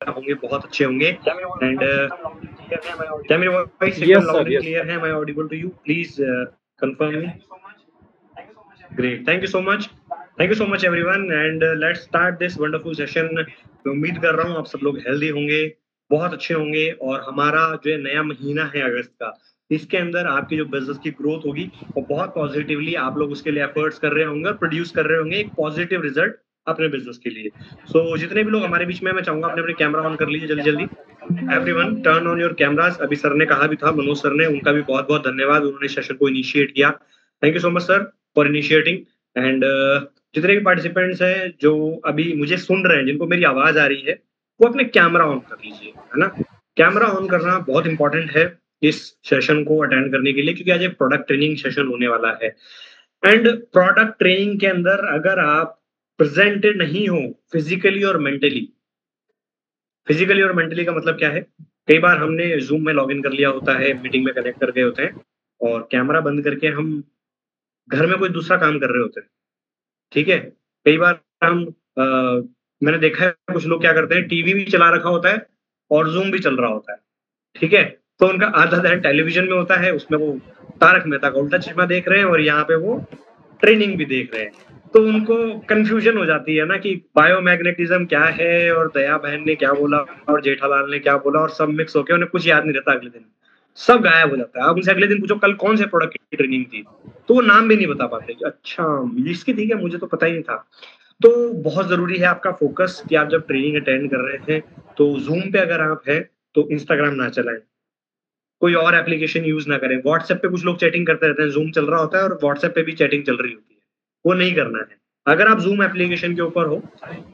होंगे बहुत अच्छे होंगे एंड क्या मेरी वॉइस Yes, एकदम sir. Loud and Yes, sir. Clear है? Am I audible to you? Please confirm me. Great, thank you so much, thank you so much everyone and let's start this wonderful session. मैं उम्मीद कर रहा हूँ आप सब लोग हेल्दी होंगे, बहुत अच्छे होंगे और हमारा जो है नया महीना है अगस्त का, इसके अंदर आपकी जो बिजनेस की ग्रोथ होगी वो बहुत पॉजिटिवली आप लोग उसके लिए एफर्ट्स कर रहे होंगे और प्रोड्यूस कर रहे होंगे एक पॉजिटिव रिजल्ट अपने बिजनेस के लिए। सो जितने भी लोग हमारे बीच में, मैं चाहूंगा अपने अपने कैमरा ऑन कर लीजिए जल्दी जल्दी। Everyone turn on your cameras. अभी सर ने कहा भी था, मनोज सर ने, उनका भी बहुत बहुत धन्यवाद, उन्होंने सेशन को इनिशिएट किया। Thank you so much sir for initiating and जितने भी पार्टिसिपेंट्स हैं जो अभी मुझे सुन रहे हैं, जिनको मेरी आवाज आ रही है, वो अपने कैमरा ऑन कर लीजिए, है ना। कैमरा ऑन करना बहुत इंपॉर्टेंट है इस सेशन को अटेंड करने के लिए, क्योंकि आज एक प्रोडक्ट ट्रेनिंग सेशन होने वाला है। एंड प्रोडक्ट ट्रेनिंग के अंदर अगर आप प्रेजेंटेड नहीं हो फिजिकली और मेंटली, फिजिकली और मेंटली का मतलब क्या है? कई बार हमने जूम में लॉगिन कर लिया होता है, मीटिंग में कनेक्ट कर गए होते हैं और कैमरा बंद करके हम घर में कोई दूसरा काम कर रहे होते हैं, ठीक है। कई बार हम अ, मैंने देखा है कुछ लोग क्या करते हैं, टीवी भी चला रखा होता है और जूम भी चल रहा होता है, ठीक है। तो उनका आधा ध्यान टेलीविजन में होता है, उसमें वो तारक मेहता का उल्टा चश्मा देख रहे हैं और यहाँ पे वो ट्रेनिंग भी देख रहे हैं। तो उनको कंफ्यूजन हो जाती है ना कि बायोमैग्नेटिज्म क्या है और दया बहन ने क्या बोला और जेठालाल ने क्या बोला, और सब मिक्स होके उन्हें कुछ याद नहीं रहता। अगले दिन सब गायब हो जाता है। आप उनसे अगले दिन पूछो कल कौन से प्रोडक्ट की ट्रेनिंग थी, तो वो नाम भी नहीं बता पाते कि अच्छा इसकी थी क्या, मुझे तो पता ही नहीं था। तो बहुत जरूरी है आपका फोकस कि आप जब ट्रेनिंग अटेंड कर रहे हैं तो जूम पे अगर आप हैं तो इंस्टाग्राम ना चलाएं, कोई और एप्लीकेशन यूज ना करें। व्हाट्सएप पे कुछ लोग चैटिंग करते रहते हैं, जूम चल रहा होता है और व्हाट्सएप पे भी चैटिंग चल रही होती है, वो नहीं करना है। अगर आप जूम एप्लीकेशन के ऊपर हो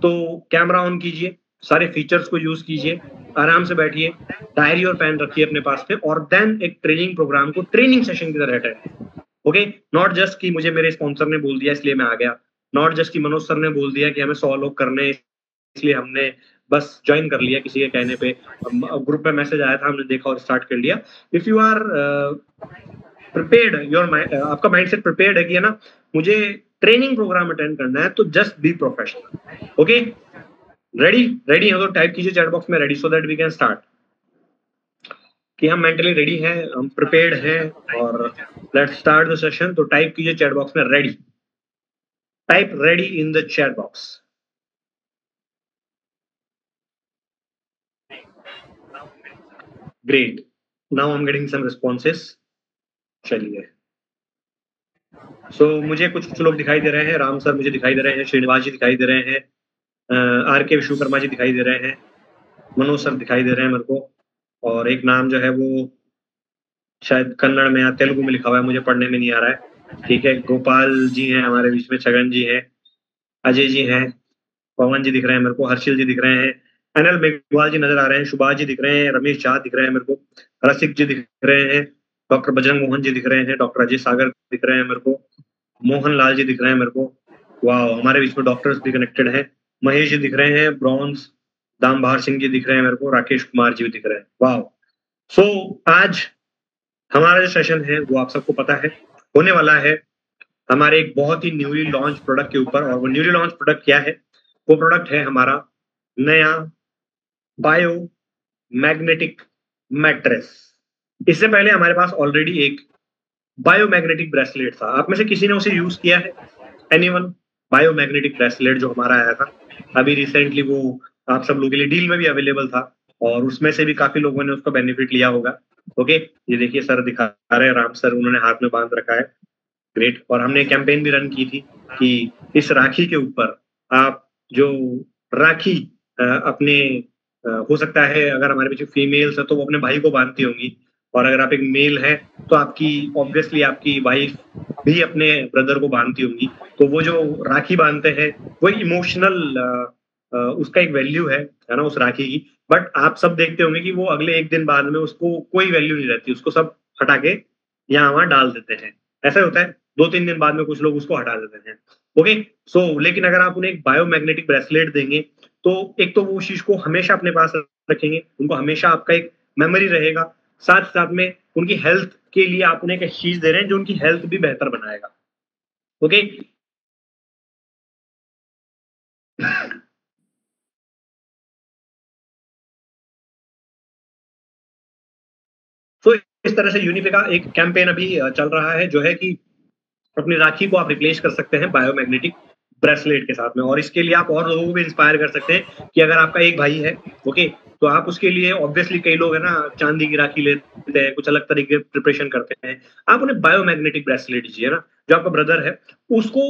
तो कैमरा ऑन कीजिए, सारे फीचर्स को यूज कीजिए, आराम से बैठिए, डायरी और पेन रखिए अपने पास में और देन एक ट्रेनिंग प्रोग्राम को ट्रेनिंग सेशन की तरह अटेंड। ओके, नॉट जस्ट कि मुझे मेरे स्पॉन्सर ने बोल दिया इसलिए मैं आ गया, नॉट जस्ट कि मनोज सर ने बोल दिया कि हमें 100 लोग करने हैं, इसलिए हमने बस ज्वाइन कर लिया किसी के कहने पे। ग्रुप पे मैसेज आया था, हमने देखा और स्टार्ट कर लिया। If you are prepared, your आपका माइंडसेट प्रिपेयर्ड है कि है ना मुझे ट्रेनिंग प्रोग्राम अटेंड करना है, तो just be professional. Okay, ready? Ready हो तो टाइप कीजिए चैट बॉक्स में ready, so that we can start, कि हम मेंटली रेडी हैं, हम प्रिपेयर्ड हैं और लेट्स स्टार्ट द सेशन। तो टाइप कीजिए चैट बॉक्स में ready, type ready in the chat box. Great. Now I'm getting some responses. चलिए, मुझे कुछ कुछ लोग दिखाई दे रहे हैं। राम सर मुझे दिखाई दे रहे हैं, श्रीनिवास जी दिखाई दे रहे हैं, आर के विश्वकर्मा जी दिखाई दे रहे हैं, मनोज सर दिखाई दे रहे हैं मेरे को, और एक नाम जो है वो शायद कन्नड़ में या तेलुगु में लिखा हुआ है, मुझे पढ़ने में नहीं आ रहा है। ठीक है, गोपाल जी हैं हमारे बीच में, छगन जी हैं, अजय जी हैं, पवन जी दिख रहे हैं मेरे को, हर्षिल जी दिख रहे हैं, अनिल मेघवाल जी नजर आ रहे हैं, सुभाष जी दिख रहे हैं, रमेश झा दिख रहे हैं मेरे को, रसिक जी दिख रहे हैं, डॉक्टर बजरंग मोहन जी दिख रहे हैं, डॉक्टर अजय सागर दिख रहे हैं मेरे को, मोहन लाल जी दिख रहे हैं मेरे को। वाह, हमारे बीच में डॉक्टर्स भी कनेक्टेड हैं। महेश जी दिख रहे हैं, ब्रॉन्ज दामभार सिंह जी दिख रहे हैं मेरे को, राकेश कुमार जी भी दिख रहे हैं। वाह। सो आज हमारा जो सेशन है वो आप सबको पता है होने वाला है हमारे एक बहुत ही न्यूली लॉन्च प्रोडक्ट के ऊपर। और वो न्यूली लॉन्च प्रोडक्ट क्या है? वो प्रोडक्ट है हमारा नया बायो मैग्नेटिक मैट्रेस। इससे पहले हमारे पास ऑलरेडी एक बायोमैग्नेटिक ब्रेसलेट था, आप में से किसी ने उसे यूज किया है? एनीवन? बायोमैग्नेटिक ब्रेसलेट जो हमारा आया था अभी रिसेंटली, वो आप सब लोगों के लिए डील में भी अवेलेबल था और उसमें से भी काफी लोगों ने उसका बेनिफिट लिया होगा। ओके, ये देखिए सर दिखा रहे हैं, राम सर, उन्होंने हाथ में बांध रखा है। ग्रेट। और हमने कैंपेन भी रन की थी कि इस राखी के ऊपर आप जो राखी अपने हो सकता है अगर हमारे पीछे फीमेल्स है तो वो अपने भाई को बांधती होंगी, और अगर आप एक मेल है तो आपकी ऑब्वियसली आपकी वाइफ भी अपने ब्रदर को बांधती होंगी। तो वो जो राखी बांधते हैं वो इमोशनल उसका एक वैल्यू है ना उस राखी की। बट आप सब देखते होंगे कि वो अगले एक दिन बाद में उसको कोई वैल्यू नहीं रहती, उसको सब हटा के यहाँ वहां डाल देते हैं। ऐसा होता है, 2-3 दिन बाद में कुछ लोग उसको हटा देते हैं। ओके, लेकिन अगर आप उन्हें एक बायोमैग्नेटिक ब्रेसलेट देंगे तो एक तो वो उस चीज को हमेशा अपने पास रखेंगे, उनको हमेशा आपका एक मेमोरी रहेगा। साथ साथ में उनकी हेल्थ के लिए आप उन्हें एक चीज दे रहे हैं जो उनकी हेल्थ भी बेहतर बनाएगा। ओके, इस तरह से यूनिफे का एक कैंपेन अभी चल रहा है जो है कि अपनी राखी को आप रिप्लेस कर सकते हैं बायोमैग्नेटिक ब्रेसलेट के साथ में, और इसके लिए आप और लोगों को भी इंस्पायर कर सकते हैं कि अगर आपका एक भाई है, ओके, तो आप उसके लिए, ऑब्वियसली कई लोग है ना चांदी की राखी लेते हैं, कुछ अलग तरीके प्रिपरेशन करते हैं, आप उन्हें बायोमैग्नेटिक ब्रेसलेट दीजिए ना, जो आपका ब्रदर है उसको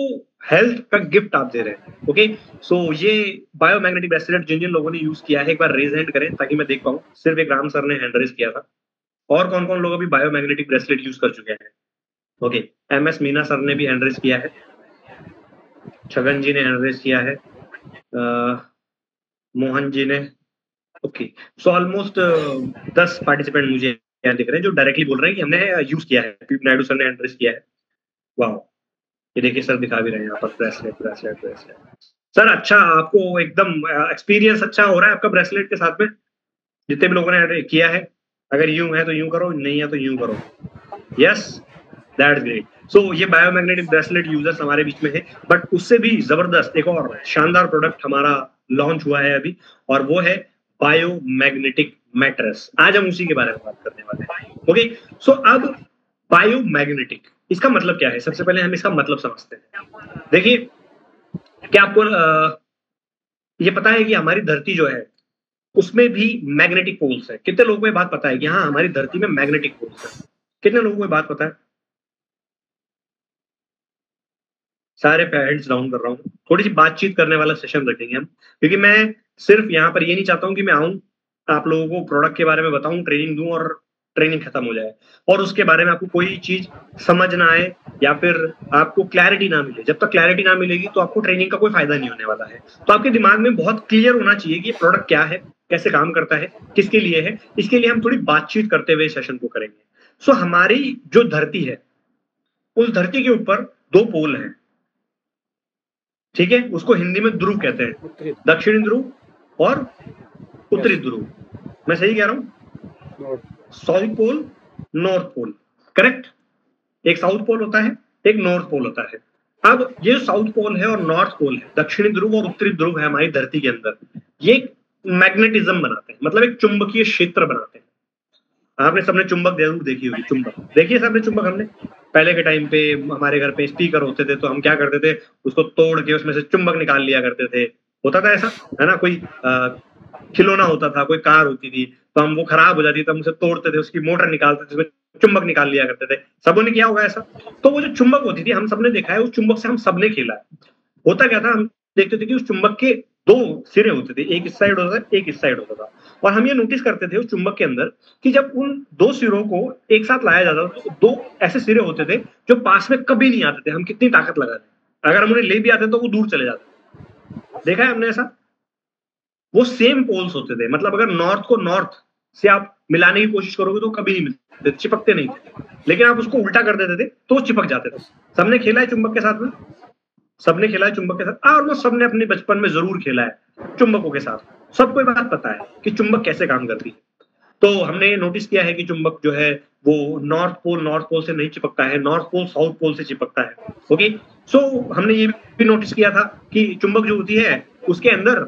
हेल्थ का गिफ्ट आप दे रहे हैं, ओके। सो ये बायोमैग्नेटिक ब्रेसलेट जिन जिन लोगों ने यूज किया है एक बार रेज हैंड करें ताकि मैं देख पाऊं। सिर्फ एक राम सर ने हैंड रेज किया था, और कौन कौन लोग अभी बायोमैग्नेटिक ब्रेसलेट यूज कर चुके हैं? ओके, MS मीना सर ने भी हैंड रेज किया है, छगन जी ने हैंड रेज किया है, मोहन जी ने, ओके। सो ऑलमोस्ट 10 पार्टिसिपेंट मुझे यहाँ दिख रहे हैं जो डायरेक्टली बोल रहे हैं कि हमने यूज किया है, पीप नायडू सर ने हैंड रेज किया है। वाह, ये देखिए सर दिखा भी रहे हैं यहाँ पर, ब्रेसलेट ब्रेसलेट ब्रेसलेट। सर अच्छा, आपको एकदम एक्सपीरियंस अच्छा हो रहा है आपका ब्रेसलेट के साथ में? जितने भी लोगों ने किया है, अगर यूं है तो यूं करो, नहीं है तो यूं करो। Yes, that's great. सो ये बायोमैग्नेटिक ब्रेसलेट यूजर्स हमारे बीच में है, बट उससे भी जबरदस्त एक और शानदार प्रोडक्ट हमारा लॉन्च हुआ है अभी, और वो है बायोमैग्नेटिक मैट्रेस। आज हम उसी के बारे में बात करने वाले हैं, ओके। सो अब बायोमैग्नेटिक, इसका मतलब क्या है? सबसे पहले हम इसका मतलब समझते हैं। देखिए, क्या आपको ये पता है कि हमारी धरती जो है उसमें भी मैग्नेटिक पोल्स है? कितने लोगों को ये बात पता है कि हाँ हमारी धरती में मैग्नेटिक पोल्स है? कितने लोगों को ये बात पता है? सारे हैंड्स डाउन कर रहा हूँ। थोड़ी सी बातचीत करने वाला सेशन रखेंगे हम, क्योंकि मैं सिर्फ यहाँ पर ये नहीं चाहता हूँ कि मैं आऊँ, आप लोगों को प्रोडक्ट के बारे में बताऊं, ट्रेनिंग दूं और ट्रेनिंग खत्म हो जाए और उसके बारे में आपको कोई चीज समझ ना आए या फिर आपको क्लैरिटी ना मिले। जब तक क्लैरिटी ना मिलेगी तो आपको ट्रेनिंग का कोई फायदा नहीं होने वाला है। तो आपके दिमाग में बहुत क्लियर होना चाहिए कि ये प्रोडक्ट क्या है, कैसे काम करता है, किसके लिए है। इसके लिए हम थोड़ी बातचीत करते हुए सेशन को करेंगे। सो हमारी जो धरती है, उस धरती के ऊपर 2 पोल हैं, ठीक है। उसको हिंदी में ध्रुव कहते हैं, दक्षिणी ध्रुव और उत्तरी ध्रुव। मैं सही कह रहा हूं? South pole, north pole, correct. एक साउथ पोल होता है, एक नॉर्थ पोल होता है। अब ये साउथ पोल है और नॉर्थ पोल है, दक्षिणी ध्रुव और उत्तरी ध्रुव है हमारी धरती के अंदर, ये मैग्नेटिज्म बनाते हैं, मतलब एक चुंबकीय क्षेत्र बनाते हैं। आपने सबने चुंबक जरूर देखी होगी, चुंबक देखिए सबने चुंबक। हमने पहले के टाइम पे हमारे घर पे स्पीकर होते थे तो हम क्या करते थे, उसको तोड़ के उसमें से चुंबक निकाल लिया करते थे। होता था ऐसा, है ना? कोई खिलौना होता था, कोई कार होती थी, तो हम वो खराब हो जाती थी, हम उसे तोड़ते थे, उसकी मोटर निकालते थे, उसमें चुंबक निकाल लिया करते थे। सबों ने किया होगा ऐसा। तो वो जो चुंबक होती थी, हम सबने देखा है, उस चुंबक से हम सबने खेला है। होता क्या था, हम देखते थे कि उस चुंबक के 2 सिरे होते थे, एक इस साइड होता था, एक इस साइड होता था। और हम ये नोटिस करते थे उस चुंबक के अंदर कि जब उन 2 सिरों को एक साथ लाया जाता था तो 2 ऐसे सिरे होते थे जो पास में कभी नहीं आते थे, हम कितनी ताकत लगा दें। अगर हम उन्हें ले भी आते तो वो दूर चले जाते। देखा है हमने ऐसा? वो सेम पोल्स होते थे, मतलब अगर नॉर्थ को नॉर्थ से आप मिलाने की कोशिश करोगे तो कभी नहीं मिलते, चिपकते नहीं थे। लेकिन आप उसको उल्टा कर देते थे तो वो चिपक जाते थे। सबने खेला है चुंबक के साथ में? सबने खेला है चुंबक के साथ? ऑलमोस्ट सबने अपने बचपन में जरूर खेला है चुंबकों के साथ। सबको ये बात पता है कि चुंबक कैसे काम करती है। तो हमने ये नोटिस किया है कि चुंबक जो है वो नॉर्थ पोल से नहीं चिपकता है, नॉर्थ पोल साउथ पोल से चिपकता है, ओके। सो हमने ये भी नोटिस किया था कि चुंबक जो होती है उसके अंदर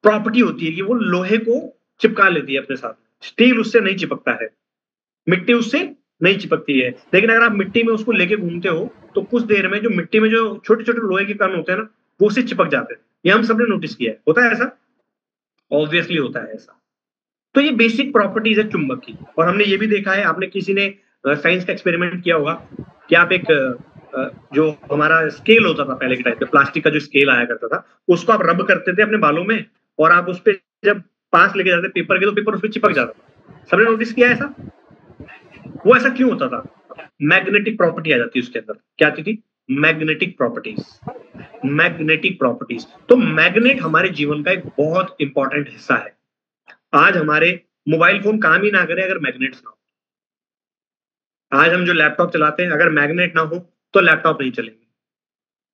प्रॉपर्टी होती है कि वो लोहे को चिपका लेती है अपने साथ। स्टील उससे नहीं चिपकता है, मिट्टी उससे नहीं चिपकती है। लेकिन अगर आप मिट्टी में उसको लेके घूमते हो तो कुछ देर में जो मिट्टी में जो छोटे छोटे लोहे के कण होते हैं ना, वो उससे चिपक जाते हैं। ये हम सबने नोटिस किया है। होता है ऐसा? ऑब्वियसली होता है ऐसा। तो ये बेसिक प्रॉपर्टीज है चुंबक की। और हमने ये भी देखा है, आपने किसी ने साइंस का एक्सपेरिमेंट किया होगा कि आप एक जो हमारा स्केल होता था पहले के टाइम पे, प्लास्टिक का जो स्केल आया करता था, उसको आप रब करते थे अपने बालों में और आप उस पर जब पास लेके जाते पेपर के तो पेपर उस पर चिपक जाता था। सबने नोटिस किया ऐसा? वो ऐसा क्यों होता था? मैग्नेटिक प्रॉपर्टी आ जाती है उसके अंदर। क्या आती थी? Magnetic properties. Magnetic properties. तो मैग्नेट हमारे जीवन का एक बहुत इंपॉर्टेंट हिस्सा है। आज हमारे मोबाइल फोन काम ही ना करे अगर मैग्नेट्स ना हो। आज हम जो लैपटॉप चलाते हैं, अगर मैग्नेट ना हो तो लैपटॉप नहीं चलेंगे।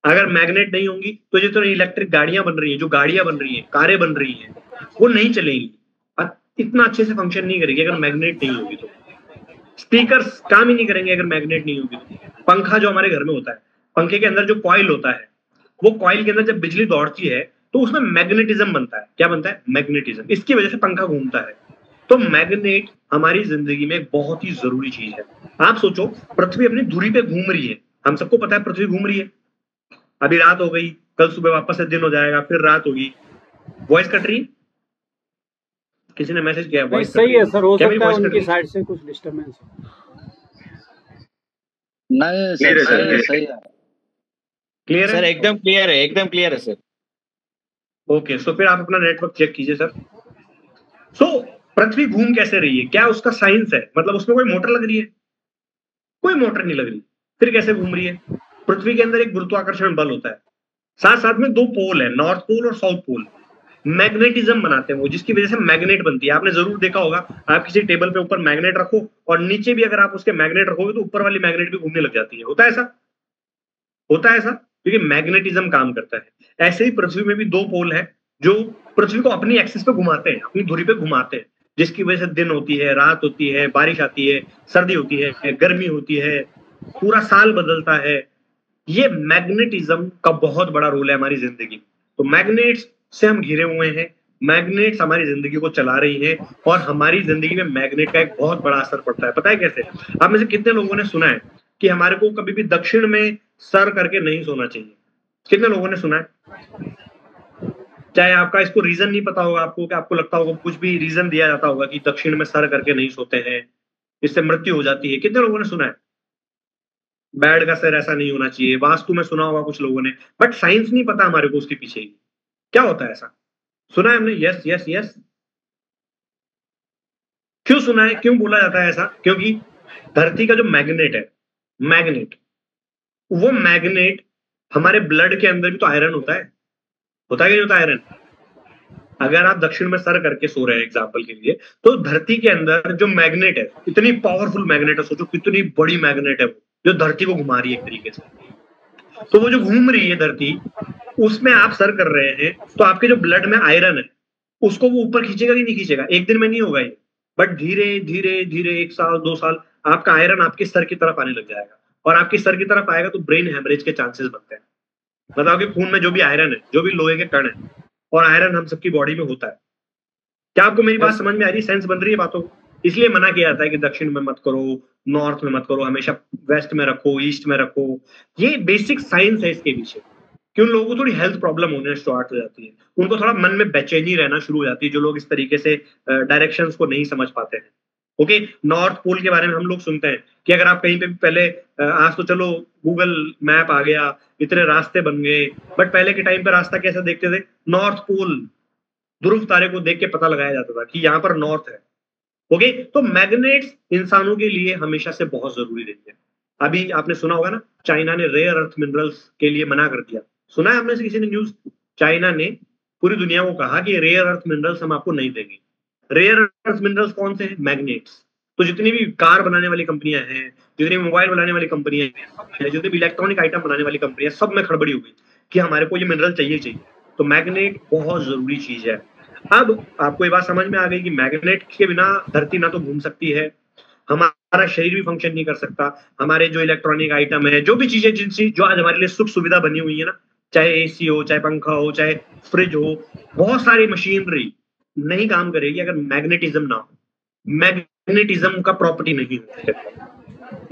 अगर मैग्नेट नहीं होंगी तो जो तो इलेक्ट्रिक गाड़ियां बन रही हैं, जो गाड़ियां बन रही हैं, कारें बन रही हैं, वो नहीं चलेंगी, इतना अच्छे से फंक्शन नहीं करेगी अगर मैग्नेट नहीं होगी तो। स्पीकर्स काम ही नहीं करेंगे अगर मैग्नेट नहीं होगी तो। पंखा जो हमारे घर में होता है, पंखे के अंदर जो कॉइल होता है, वो कॉइल के अंदर जब बिजली दौड़ती है तो उसमें मैग्नेटिज्म बनता है। क्या बनता है? मैग्नेटिज्म। इसकी वजह से पंखा घूमता है। तो मैग्नेट हमारी जिंदगी में एक बहुत ही जरूरी चीज है। आप सोचो, पृथ्वी अपनी धुरी पे घूम रही है, हम सबको पता है पृथ्वी घूम रही है, अभी रात हो गई, कल सुबह वापस से दिन हो जाएगा, फिर रात होगी। वॉइस कट रही है, किसी ने मैसेज किया नहीं वॉइस कट सही रही है है, सर, हो क्या मेरी सकता है वॉइस कट उनकी रही है? साइड से कुछ डिस्टरबेंस हो। नहीं क्लियर है सर, सर? सही है। क्लियर सर है? एकदम क्लियर है, एकदम क्लियर है सर। ओके, सो फिर आप अपना नेटवर्क चेक कीजिए सर। सो पृथ्वी घूम कैसे रही है, क्या उसका साइंस है? मतलब उसमें कोई मोटर लग रही है? कोई मोटर नहीं लग रही, फिर कैसे घूम रही है? पृथ्वी के अंदर एक गुरुत्वाकर्षण बल होता है, साथ साथ में दो पोल है, नॉर्थ पोल और साउथ पोल। मैग्नेटिज्म बनाते हैं वो, जिसकी वजह से मैग्नेट बनती है। आपने जरूर देखा होगा, आप किसी टेबल पे ऊपर मैग्नेट रखो और नीचे भी अगर आप उसके मैग्नेट रखोगे तो ऊपर वाली मैग्नेट भी घूमने लग जाती है। होता है ऐसा? होता है ऐसा, क्योंकि मैग्नेटिज्म काम करता है। ऐसे ही पृथ्वी में भी दो पोल है जो पृथ्वी को अपनी एक्सिस पे घुमाते हैं, अपनी धुरी पे घुमाते हैं, जिसकी वजह से दिन होती है, रात होती है, बारिश आती है, सर्दी होती है, गर्मी होती है, पूरा साल बदलता है। ये मैग्नेटिज्म का बहुत बड़ा रोल है हमारी जिंदगी। तो मैग्नेट्स से हम घिरे हुए हैं, मैग्नेट्स हमारी जिंदगी को चला रही है, और हमारी जिंदगी में मैग्नेट का एक बहुत बड़ा असर पड़ता है। पता है कैसे? आप में से कितने लोगों ने सुना है कि हमारे को कभी भी दक्षिण में सर करके नहीं सोना चाहिए? कितने लोगों ने सुना है? चाहे आपका इसको रीजन नहीं पता होगा आपको, कि आपको लगता होगा कुछ भी रीजन दिया जाता होगा कि दक्षिण में सर करके नहीं सोते हैं, इससे मृत्यु हो जाती है। कितने लोगों ने सुना है बेड का सर ऐसा नहीं होना चाहिए? वास्तु में सुना होगा कुछ लोगों ने, बट साइंस नहीं पता हमारे को उसके पीछे क्या होता है। ऐसा सुना है हमने? Yes yes yes. क्यों सुना है, क्यों बोला जाता है ऐसा? क्योंकि धरती का जो मैग्नेट है, मैग्नेट, वो मैग्नेट, हमारे ब्लड के अंदर भी तो आयरन होता है कि नहीं होता आयरन? अगर आप दक्षिण में सर करके सो रहे हैं एग्जाम्पल के लिए, तो धरती के अंदर जो मैग्नेट है, इतनी पावरफुल मैग्नेट है, सोचो कितनी बड़ी मैग्नेट है वो, जो धरती को घुमा रही है एक तरीके से। तो वो जो घूम रही है धरती, उसमें आप सर कर रहे हैं, तो आपके जो ब्लड में आयरन है उसको वो ऊपर खींचेगा कि नहीं खींचेगा? एक दिन में नहीं होगा ये, बट धीरे धीरे धीरे 1 साल 2 साल आपका आयरन आपके सर की तरफ आने लग जाएगा, और आपके सर की तरफ आएगा तो ब्रेन हेमरेज के चांसेस बनते हैं। मतलब कि खून में जो भी आयरन है, जो भी लोहे के कण है, और आयरन हम सबकी बॉडी में होता है। क्या आपको मेरी बात समझ में आ रही है? सेंस बन रही है बातों को? इसलिए मना किया जाता है कि दक्षिण में मत करो, नॉर्थ में मत करो, हमेशा वेस्ट में रखो, ईस्ट में रखो। ये बेसिक साइंस है इसके पीछे, कि उन लोगों को थोड़ी हेल्थ प्रॉब्लम होने स्टार्ट हो जाती है, उनको थोड़ा मन में बेचैनी रहना शुरू हो जाती है, जो लोग इस तरीके से डायरेक्शंस को नहीं समझ पाते हैं। ओके, नॉर्थ पोल के बारे में हम लोग सुनते हैं कि अगर आप कहीं पे भी पहले, आज तो चलो गूगल मैप आ गया, इतने रास्ते बन गए, बट पहले के टाइम पे रास्ता कैसा देखते थे? नॉर्थ पोल, ध्रुव तारे को देख के पता लगाया जाता था कि यहाँ पर नॉर्थ है। ओके, तो मैग्नेट्स इंसानों के लिए हमेशा से बहुत जरूरी रहते हैं। अभी आपने सुना होगा ना, चाइना ने रेयर अर्थ मिनरल्स के लिए मना कर दिया। सुना है हमने से किसी ने न्यूज? चाइना ने पूरी दुनिया को कहा कि रेयर अर्थ मिनरल्स हम आपको नहीं देंगे। रेयर अर्थ मिनरल्स कौन से हैं? मैग्नेट्स। तो जितनी भी कार बनाने वाली कंपनियां हैं, जितनी मोबाइल बनाने वाली कंपनियां हैं, जितनी भी इलेक्ट्रॉनिक आइटम बनाने वाली कंपनियां, सब में खड़बड़ी हो गई कि हमारे को ये मिनरल चाहिए चाहिए। तो मैग्नेट बहुत जरूरी चीज है। अब आपको ये बात समझ में आ गई कि मैग्नेट के बिना धरती ना तो घूम सकती है, हमारा शरीर भी फंक्शन नहीं कर सकता, हमारे जो इलेक्ट्रॉनिक आइटम है, जो भी चीजें जिनसी जो आज हमारे लिए सुख सुविधा बनी हुई है ना, चाहे एसी हो, चाहे पंखा हो, चाहे फ्रिज हो, बहुत सारी मशीनरी नहीं काम करेगी अगर मैग्नेटिज्म ना हो, मैग्नेटिज्म का प्रॉपर्टी नहीं हो।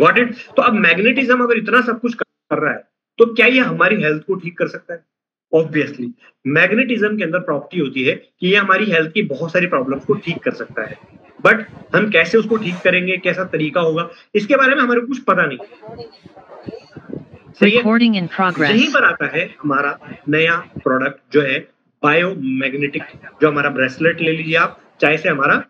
Got it? तो अब मैग्नेटिज्म अगर इतना सब कुछ कर रहा है, तो क्या ये हमारी हेल्थ को ठीक कर सकता है? ऑब्वियसली मैग्नेटिज्म के अंदर प्रॉपर्टी होती है कि ये हमारी हेल्थ की बहुत सारी प्रॉब्लम्स को ठीक कर सकता है, बट हम कैसे उसको ठीक करेंगे, कैसा तरीका होगा, इसके बारे में हमारे को कुछ पता नहीं। सही है? Recording in progress. यहीं पर आता है हमारा नया प्रोडक्ट जो है बायोमैग्नेटिक, जो हमारा ब्रेसलेट ले लीजिए आप, चाहे से हमारा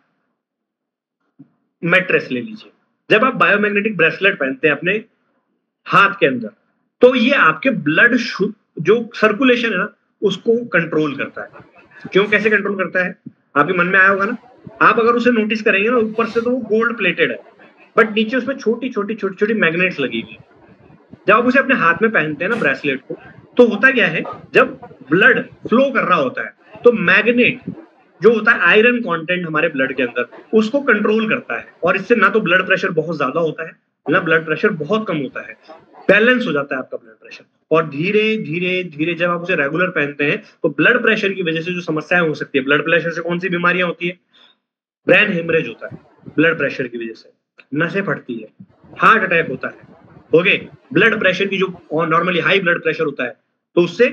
मैट्रेस ले लीजिए। जब आप बायोमैग्नेटिक ब्रेसलेट पहनते हैं अपने हाथ के अंदर, तो ये आपके ब्लड जो सर्कुलेशन है ना, उसको कंट्रोल करता है। क्यों, कैसे कंट्रोल करता है? आपके मन में आया होगा ना, आप अगर उसे नोटिस करेंगे ना, ऊपर से तो वो गोल्ड प्लेटेड है, बट नीचे उसमें छोटी छोटी छोटी छोटी मैग्नेट्स लगी हुई। जब आप उसे अपने हाथ में पहनते हैं ना ब्रेसलेट को, तो होता क्या है, जब ब्लड फ्लो कर रहा होता है, तो मैग्नेट जो होता है, आयरन कंटेंट हमारे ब्लड के अंदर, उसको कंट्रोल करता है, और इससे ना तो ब्लड प्रेशर बहुत ज्यादा होता है, ना ब्लड प्रेशर बहुत कम होता है, बैलेंस हो जाता है आपका ब्लड प्रेशर। और धीरे धीरे धीरे जब आप उसे रेगुलर पहनते हैं, तो ब्लड प्रेशर की वजह से जो समस्याएं हो सकती है, ब्लड प्रेशर से कौन सी बीमारियां होती है? ब्रेन हेमरेज होता है ब्लड प्रेशर की वजह से, नसें फटती है, हार्ट अटैक होता है, ओके। ब्लड प्रेशर की जो नॉर्मली हाई ब्लड प्रेशर होता है तो उससे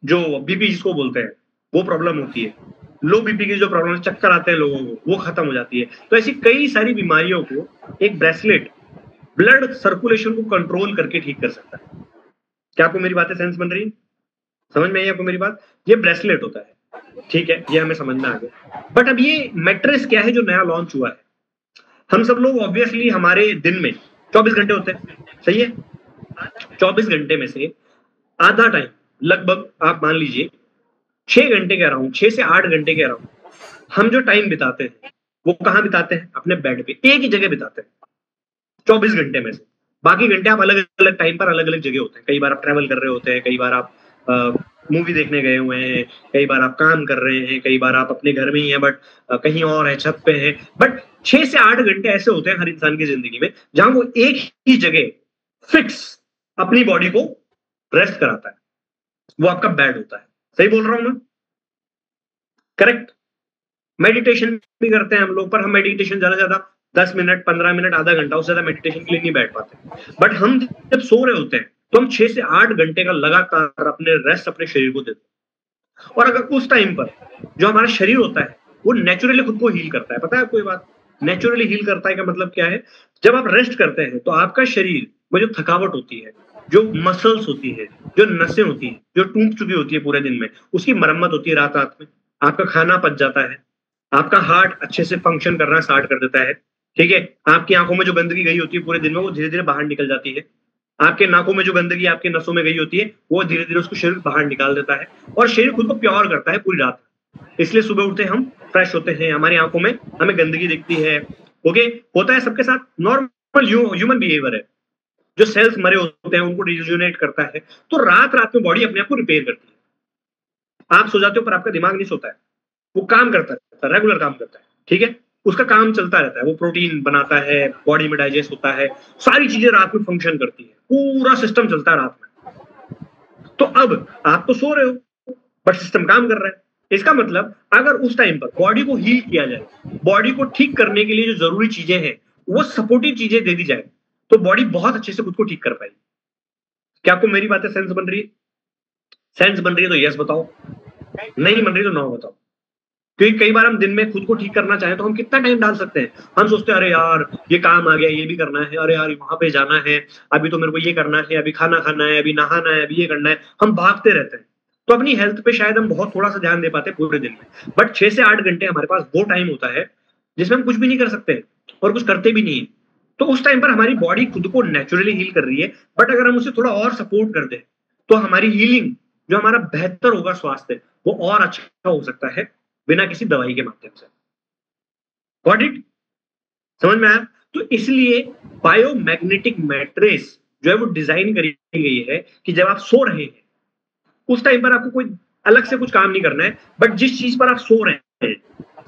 जो बीपी जिसको बोलते हैं वो प्रॉब्लम होती है, लो बीपी की जो प्रॉब्लम, चक्कर आते हैं लोगों को, वो खत्म हो जाती है। तो ऐसी कई सारी बीमारियों को एक ब्रेसलेट ब्लड सर्कुलेशन को कंट्रोल करके ठीक कर सकता है। क्या आपको मेरी बातें सेंस बन रही है? समझ में आई आपको मेरी बात? ये ब्रेसलेट होता है, ठीक है, ये हमें समझ में आ गया। बट अब ये मैट्रेस क्या है जो नया लॉन्च हुआ है? हम सब लोग ऑब्वियसली हमारे दिन में 24 घंटे होते हैं, सही है? 24 घंटे में से आधा टाइम, लगभग आप मान लीजिए 6 घंटे कह रहा हूं, 6 से 8 घंटे कह रहा हूं, हम जो टाइम बिताते हैं वो कहां बिताते हैं? अपने बेड पे, एक ही जगह बिताते हैं 24 घंटे में से। बाकी घंटे आप अलग अलग टाइम पर अलग अलग जगह होते हैं। कई बार आप ट्रैवल कर रहे होते हैं, कई बार आप मूवी देखने गए हुए हैं, कई बार आप काम कर रहे हैं, कई बार आप अपने घर में ही हैं बट कहीं और है, छत पे है। बट 6 से 8 घंटे ऐसे होते हैं हर इंसान की जिंदगी में जहां वो एक ही जगह फिक्स अपनी बॉडी को रेस्ट कराता है, वो आपका बेड होता है। सही बोल रहा हूं मैं? करेक्ट। मेडिटेशन भी करते हैं हम लोग, पर हम मेडिटेशन ज्यादा 10 मिनट, 15 मिनट, आधा घंटा, उससे ज्यादा मेडिटेशन के लिए नहीं बैठ पाते। बट हम जब सो रहे होते हैं तो हम 6 से 8 घंटे का लगातार अपने रेस्ट अपने शरीर को देते हैं। और अगर उस टाइम पर जो हमारा शरीर होता है वो नेचुरली खुद को हील करता है। पता है आपको ये बात? नेचुरली हील करता है का मतलब क्या है? जब आप रेस्ट करते हैं तो आपका शरीर में जो थकावट होती है, जो मसल्स होती है, जो नसें होती है, जो टूट चुकी होती है पूरे दिन में, उसकी मरम्मत होती है रात रात में। आपका खाना पच जाता है, आपका हार्ट अच्छे से फंक्शन करना स्टार्ट कर देता है, ठीक है। आपकी आंखों में जो गंदगी गई होती है पूरे दिन में वो धीरे धीरे बाहर निकल जाती है। आपके नाकों में जो गंदगी आपके नसों में गई होती है वो धीरे धीरे उसको शरीर बाहर निकाल देता है और शरीर खुद को प्योर करता है पूरी रात। इसलिए सुबह उठते हम फ्रेश होते हैं, हमारी आंखों में हमें गंदगी दिखती है, ओके। होता है सबके साथ, नॉर्मल ह्यूमन बिहेवियर है। जो सेल्स मरे होते हैं उनको रिजुनेट करता है। तो रात रात में बॉडी अपने आप को रिपेयर करती है। आप सो जाते हो पर आपका दिमाग नहीं सोता है, वो काम करता है, रेगुलर काम करता है, ठीक है। उसका काम चलता रहता है, वो प्रोटीन बनाता है, बॉडी में डाइजेस्ट होता है, सारी चीजें रात में फंक्शन करती है, पूरा सिस्टम चलता है रात में। तो अब आप तो सो रहे हो बट सिस्टम काम कर रहा है। इसका मतलब अगर उस टाइम पर बॉडी को हील किया जाए, बॉडी को ठीक करने के लिए जो जरूरी चीजें हैं वो सपोर्टिव चीजें दे दी जाए तो बॉडी बहुत अच्छे से खुद को ठीक कर पाएगी। क्या आपको मेरी बातें सेंस बन रही है? सेंस बन रही है तो यस बताओ, नहीं बन रही तो नो बताओ। क्योंकि कई बार हम दिन में खुद को ठीक करना चाहें तो हम कितना टाइम डाल सकते हैं? हम सोचते हैं अरे यार ये काम आ गया, ये भी करना है, अरे यार वहां पे जाना है, अभी तो मेरे को ये करना है, अभी खाना खाना है, अभी नहाना है, अभी ये करना है, हम भागते रहते हैं। तो अपनी हेल्थ पे शायद हम बहुत थोड़ा सा ध्यान दे पाते हैं पूरे दिन में। बट 6 से 8 घंटे हमारे पास वो टाइम होता है जिसमें हम कुछ भी नहीं कर सकते और कुछ करते भी नहीं है। तो उस टाइम पर हमारी बॉडी खुद को नेचुरली हील कर रही है। बट अगर हम उसे थोड़ा और सपोर्ट कर दें तो हमारी हीलिंग, जो हमारा बेहतर होगा स्वास्थ्य, वो और अच्छा हो सकता है बिना किसी दवाई के माध्यम से। Got it? समझ में आया? तो इसलिए बायोमैग्नेटिक मैट्रेस जो है वो डिजाइन करी गई है कि जब आप सो रहे हैं उस टाइम पर आपको कोई अलग से कुछ काम नहीं करना है। बट जिस चीज पर आप सो रहे हैं,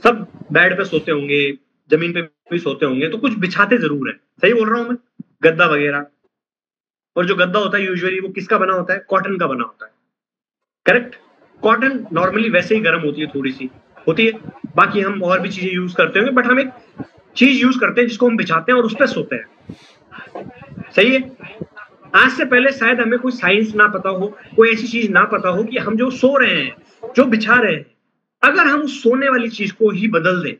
सब बेड पे सोते होंगे, जमीन पे भी सोते होंगे, तो कुछ बिछाते जरूर है। सही बोल रहा हूं मैं? गद्दा वगैरह। और जो गद्दा होता है यूजुअली वो किसका बना होता है? कॉटन का बना होता है, करेक्ट। कॉटन नॉर्मली वैसे ही गर्म होती है, थोड़ी सी होती है। बाकी हम और भी चीजें यूज करते होंगे बट हम एक चीज यूज करते हैं जिसको हम बिछाते हैं और उस पर सोते हैं, सही है। आज से पहले शायद हमें कोई साइंस ना पता हो, कोई ऐसी चीज ना पता हो कि हम जो सो रहे हैं, जो बिछा रहे हैं, अगर हम उस सोने वाली चीज को ही बदल दें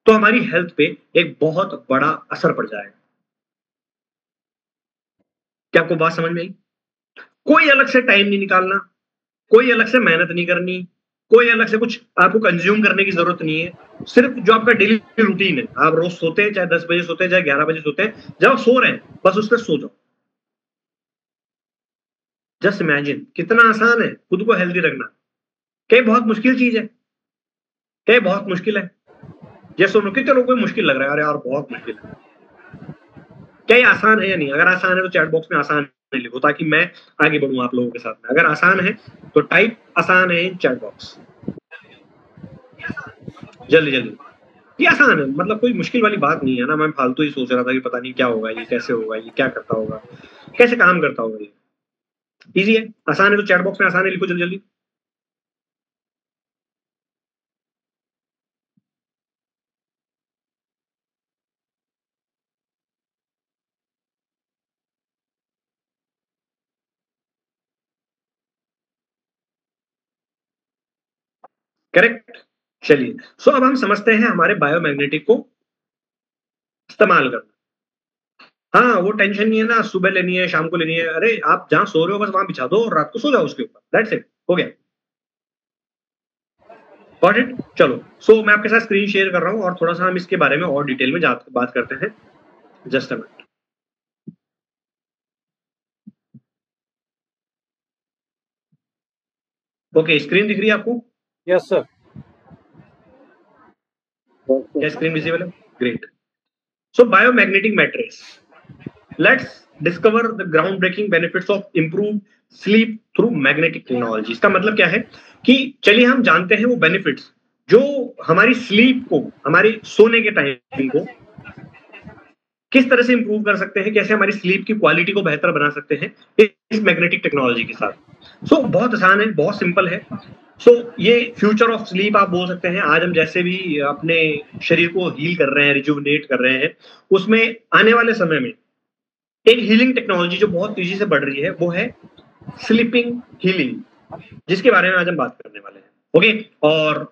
तो हमारी हेल्थ पे एक बहुत बड़ा असर पड़ जाएगा। क्या आपको बात समझ में आई? कोई अलग से टाइम नहीं निकालना, कोई अलग से मेहनत नहीं करनी, कोई अलग से कुछ आपको कंज्यूम करने की जरूरत नहीं है। सिर्फ जो आपका डेली रूटीन है, आप रोज सोते हैं, चाहे 10 बजे सोते हैं, चाहे 11 बजे सोते हैं, जब आप सो रहे हैं बस उस पर सो जाओ। जस्ट इमेजिन कितना आसान है खुद को हेल्दी रखना। क्या ये बहुत मुश्किल चीज है? क्या ये बहुत मुश्किल है? जैसे सुनो कि चलो कोई मुश्किल लग रहा है, अरे यार बहुत मुश्किल है। क्या ये आसान है या नहीं? अगर आसान है तो चैट बॉक्स में आसान है लिखो ताकि मैं आगे बढ़ूं आप लोगों के साथ में। अगर आसान है तो टाइप आसान है इन चैट बॉक्स, जल्दी जल्दी। ये आसान है, मतलब कोई मुश्किल वाली बात नहीं है ना। मैं फालतू ही सोच रहा था कि पता नहीं क्या होगा, ये कैसे होगा, ये क्या करता होगा, कैसे काम करता होगा। ये इजी है, आसान है तो चैट बॉक्स में आसान है लिखो जल्दी जल्दी। करेक्ट। चलिए, सो अब हम समझते हैं हमारे बायोमैग्नेटिक को इस्तेमाल करना। हाँ, वो टेंशन नहीं है ना, सुबह लेनी है, शाम को लेनी है, अरे आप जहां सो रहे हो बस वहां बिछा दो और रात को सो जाओ उसके ऊपर, दैट्स इट, हो गया। Got it. चलो, सो मैं आपके साथ स्क्रीन शेयर कर रहा हूं और थोड़ा सा हम इसके बारे में और डिटेल में बात करते हैं। Just a minute. Okay, screen दिख रही है आपको? Yes sir. क्या स्क्रीन विजिबल है? Great. So biomagnetic matrix, let's discover the ground breaking benefits of improve sleep through magnetic technology. इसका मतलब क्या है कि चलिए हम जानते हैं वो बेनिफिट्स जो हमारी स्लीप को, हमारी सोने के टाइम को किस तरह से इंप्रूव कर सकते हैं, कैसे हमारी स्लीप की क्वालिटी को बेहतर बना सकते हैं इस मैग्नेटिक टेक्नोलॉजी के साथ। सो बहुत आसान है, बहुत सिंपल है। सो ये फ्यूचर ऑफ स्लीप आप बोल सकते हैं। आज हम जैसे भी अपने शरीर को हील कर रहे हैं, रिजुविनेट कर रहे हैं, उसमें आने वाले समय में एक हीलिंग टेक्नोलॉजी जो बहुत तेजी से बढ़ रही है वो है स्लीपिंग हीलिंग, जिसके बारे में आज हम बात करने वाले हैं। ओके, और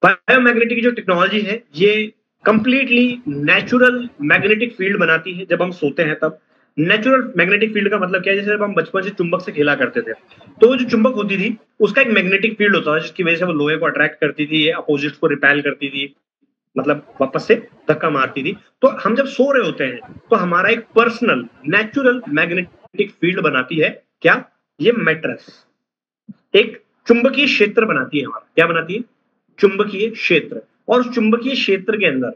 बायोमैग्नेटिक जो टेक्नोलॉजी है ये कंप्लीटली नेचुरल मैग्नेटिक फील्ड बनाती है जब हम सोते हैं तब। नेचुरल मैग्नेटिक फील्ड का मतलब क्या है, जैसे जब हम बचपन से चुंबक से खेला करते थे तो वो जो चुंबक होती थी उसका एक मैग्नेटिक फील्ड होता था जिसकी वजह से वो लोहे को अट्रैक्ट करती थी, अपोजिट को रिपेल करती थी, मतलब वापस से धक्का मारती थी। तो हम जब सो रहे होते हैं तो हमारा एक पर्सनल नेचुरल मैग्नेटिक फील्ड बनाती है क्या, ये मैट्रेस एक चुंबकीय क्षेत्र बनाती है। हमारा क्या बनाती है? चुंबकीय क्षेत्र। और उस चुंबकीय क्षेत्र के अंदर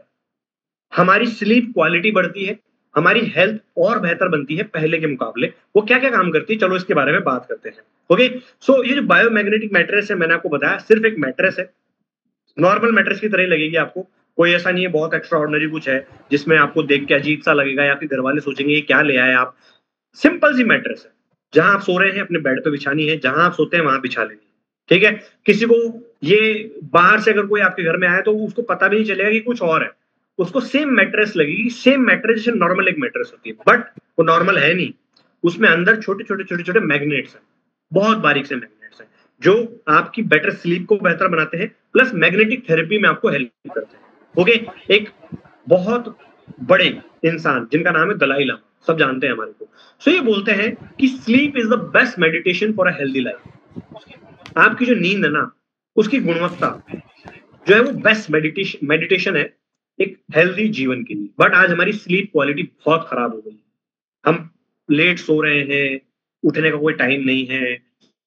हमारी स्लीप क्वालिटी बढ़ती है, हमारी हेल्थ और बेहतर बनती है पहले के मुकाबले। वो क्या क्या काम करती है, चलो इसके बारे में बात करते हैं। ओके, सो ये जो बायोमैग्नेटिक मैट्रेस है, मैंने आपको बताया सिर्फ एक मैट्रेस है, नॉर्मल मैट्रेस की तरह ही लगेगी आपको, कोई ऐसा नहीं है बहुत एक्स्ट्रा ऑर्डिनरी कुछ है जिसमें आपको देख के अजीब सा लगेगा या फिर घर वाले सोचेंगे ये क्या ले आए आप। सिंपल सी मैट्रेस है, जहां आप सो रहे हैं अपने बेड पे बिछानी है, जहां आप सोते हैं वहां बिछा लेनी है। ठीक है, किसी को ये बाहर से अगर कोई आपके घर में आए तो उसको पता भी नहीं चलेगा कि कुछ और है, उसको सेम मैट्रेस लगेगी, सेम मैट्रेस जैसे नॉर्मल एक मैट्रेस होती है, बट वो नॉर्मल है नहीं, उसमें अंदर छोटे छोटे छोटे छोटे मैग्नेट्स हैं, बहुत बारीक से मैग्नेट्स हैं जो आपकी बेटर स्लीप को बेहतर बनाते हैं, प्लस मैग्नेटिक थेरेपी में आपको हेल्प करते हैं। ओके, एक बहुत बड़े इंसान जिनका नाम है दलाई लामा, सब जानते हैं हमारे को। सो ये बोलते हैं कि sleep is the best meditation for a healthy life. आपकी जो नींद है ना, उसकी गुणवत्ता जो है वो बेस्ट मेडिटेशन है एक हेल्दी जीवन के लिए। बट आज हमारी स्लीप क्वालिटी बहुत खराब हो गई, हम लेट सो रहे हैं, उठने का कोई टाइम नहीं है,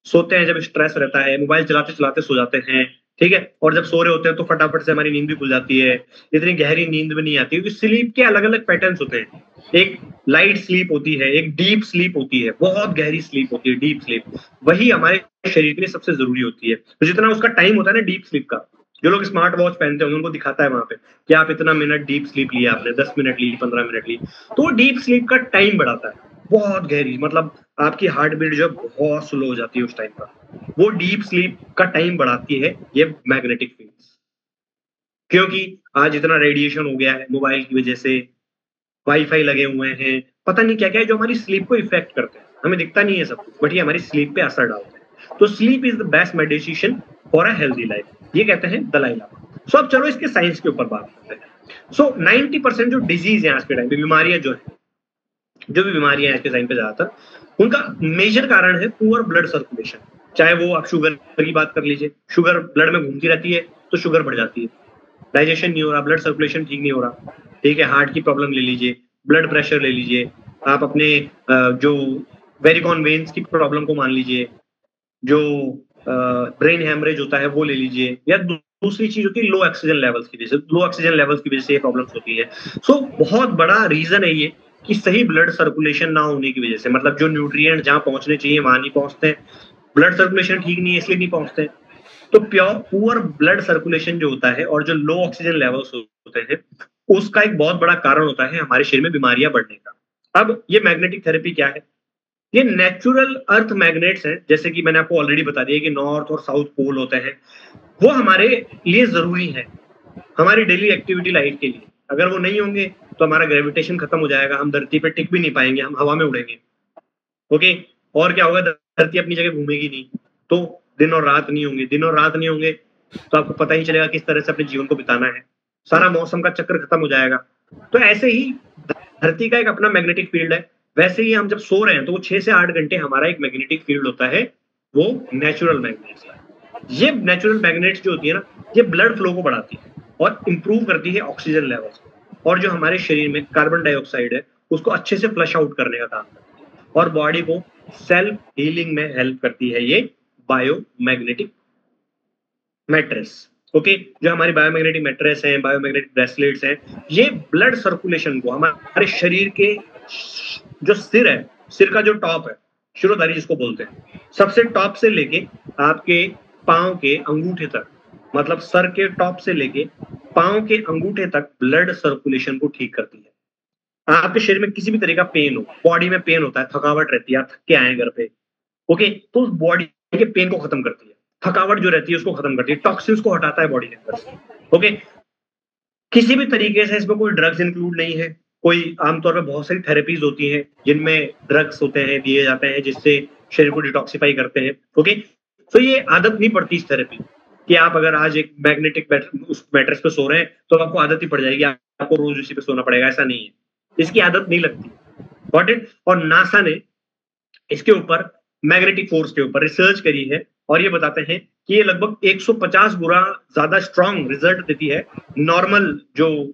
सोते हैं जब स्ट्रेस रहता है, मोबाइल चलाते चलाते सो जाते हैं। ठीक है, और जब सो रहे होते हैं तो फटाफट से हमारी नींद भी खुल जाती है, इतनी गहरी नींद भी नहीं आती, क्योंकि स्लीप के अलग अलग पैटर्न्स होते हैं। एक लाइट स्लीप होती है, एक डीप स्लीप होती है, बहुत गहरी स्लीप होती है डीप स्लीप, वही हमारे शरीर के लिए सबसे जरूरी होती है। तो जितना उसका टाइम होता है ना डीप स्लीप का, जो लोग स्मार्ट वॉच पहनते हैं उनको दिखाता है वहां पे कि आप इतना मिनट डीप स्लीप लिया आपने, 10 मिनट ली, 15 मिनट ली, तो वो डीप स्लीप का टाइम बढ़ाता है, बहुत गहरी, मतलब आपकी हार्ट बीट जो बहुत स्लो हो जाती है उस टाइम पर, वो डीप स्लीप का टाइम बढ़ाती है ये मैग्नेटिक फील्ड्स। क्योंकि आज इतना रेडिएशन हो गया है मोबाइल की वजह से, वाईफाई लगे हुए हैं, पता नहीं क्या क्या है जो हमारी स्लीप को इफेक्ट करते हैं, हमें दिखता नहीं है सब कुछ, बट ये हमारी स्लीप पे असर डालते हैं। तो sleep is the best meditation for a healthy life, ये कहते हैं दलाई लामा। सो अब चलो इसके साइंस के ऊपर बात करते हैं। सो 90% जो डिजीज है आज के टाइम पे, बीमारियां जो है, जो भी बीमारियां आज के टाइम पे ज्यादातर, उनका मेजर कारण है पुअर ब्लड सर्कुलेशन। चाहे वो आप शुगर की बात कर लीजिए, शुगर ब्लड में घूमती रहती है तो शुगर बढ़ जाती है, डाइजेशन नहीं हो रहा, ब्लड सर्कुलेशन ठीक नहीं हो रहा। ठीक है, हार्ट की प्रॉब्लम ले लीजिए, ब्लड प्रेशर ले लीजिए, आप अपने जो वेरिकॉन वेन्स की प्रॉब्लम को मान लीजिए, जो ब्रेन हैमरेज होता है वो ले लीजिए, या दूसरी चीज होती है लो ऑक्सीजन लेवल्स की वजह से, लो ऑक्सीजन लेवल्स की वजह से ये प्रॉब्लम्स होती है। सो बहुत बड़ा रीजन है ये कि सही ब्लड सर्कुलेशन ना होने की वजह से, मतलब जो न्यूट्रिएंट जहां पहुंचने चाहिए वहां नहीं पहुंचते हैं, ब्लड सर्कुलेशन ठीक नहीं है इसलिए नहीं पहुंचते। तो प्योर पुअर ब्लड सर्कुलेशन जो होता है और जो लो ऑक्सीजन लेवल्स होते हैं, उसका एक बहुत बड़ा कारण होता है हमारे शरीर में बीमारियां बढ़ने का। अब ये मैग्नेटिक थेरेपी क्या है, ये नेचुरल अर्थ मैग्नेट्स हैं, जैसे कि मैंने आपको ऑलरेडी बता दिया कि नॉर्थ और साउथ पोल होते हैं, वो हमारे लिए जरूरी है हमारी डेली एक्टिविटी लाइफ के लिए। अगर वो नहीं होंगे तो हमारा ग्रेविटेशन खत्म हो जाएगा, हम धरती पे टिक भी नहीं पाएंगे, हम हवा में उड़ेंगे। ओके, और क्या होगा, धरती अपनी जगह घूमेगी नहीं, तो दिन और रात नहीं होंगे, दिन और रात नहीं होंगे तो आपको पता ही चलेगा किस तरह से अपने जीवन को बिताना है, सारा मौसम का चक्र खत्म हो जाएगा। तो ऐसे ही धरती का एक अपना मैग्नेटिक फील्ड है, वैसे ही हम जब सो रहे हैं तो वो 6 से 8 घंटे हमारा एक मैग्नेटिक फील्ड होता है, वो नेचुरल मैग्नेट्स का। ये नेचुरल मैग्नेट्स जो होती है ना, ये ब्लड फ्लो को बढ़ाती है और इंप्रूव करती है ऑक्सीजन लेवल्स को, और जो हमारे शरीर में कार्बन डाइऑक्साइड है उसको अच्छे से फ्लश आउट करने का काम करती है, और बॉडी को सेल्फ हीलिंग में हेल्प करती है ये बायोमैग्नेटिक मैट्रेस। ओके, जो हमारी बायोमैग्नेटिक मैट्रेस है, बायोमैग्नेटिक ब्रेसलेट्स हैं, ये ब्लड सर्कुलेशन को हमारे शरीर के जो सिर है, सिर का जो टॉप है, शिरोधारी जिसको बोलते हैं, सबसे टॉप से लेके आपके पांव के अंगूठे तक, मतलब सर के टॉप से लेके पांव के अंगूठे तक ब्लड सर्कुलेशन को ठीक करती है। आपके शरीर में किसी भी तरह का पेन हो, बॉडी में पेन होता है, थकावट रहती है, आप थक के आए घर पे, ओके, तो उस बॉडी के पेन को खत्म करती है, थकावट जो रहती है उसको खत्म करती है, टॉक्सिन्स को हटाता है बॉडी के अंदर से। ओके, किसी भी तरीके से इसमें कोई ड्रग्स इंक्लूड नहीं है, कोई आमतौर पे बहुत सारी थेरेपीज होती हैं जिनमें ड्रग्स होते हैं, दिए जाते हैं, जिससे शरीर को डिटॉक्सिफाई करते हैं। ओके, तो ये आदत नहीं पड़ती इस थेरेपी कि आप अगर आज एक मैग्नेटिक उस मैट्रेस पे सो रहे हैं तो आपको आदत ही पड़ जाएगी, आपको रोज उसी पे सोना पड़ेगा, ऐसा नहीं है, इसकी आदत नहीं लगती। Got it? और नासा ने इसके ऊपर, मैग्नेटिक फोर्स के ऊपर रिसर्च करी है और ये बताते हैं कि ये लगभग 150 गुना ज्यादा स्ट्रांग रिजल्ट देती है नॉर्मल, जो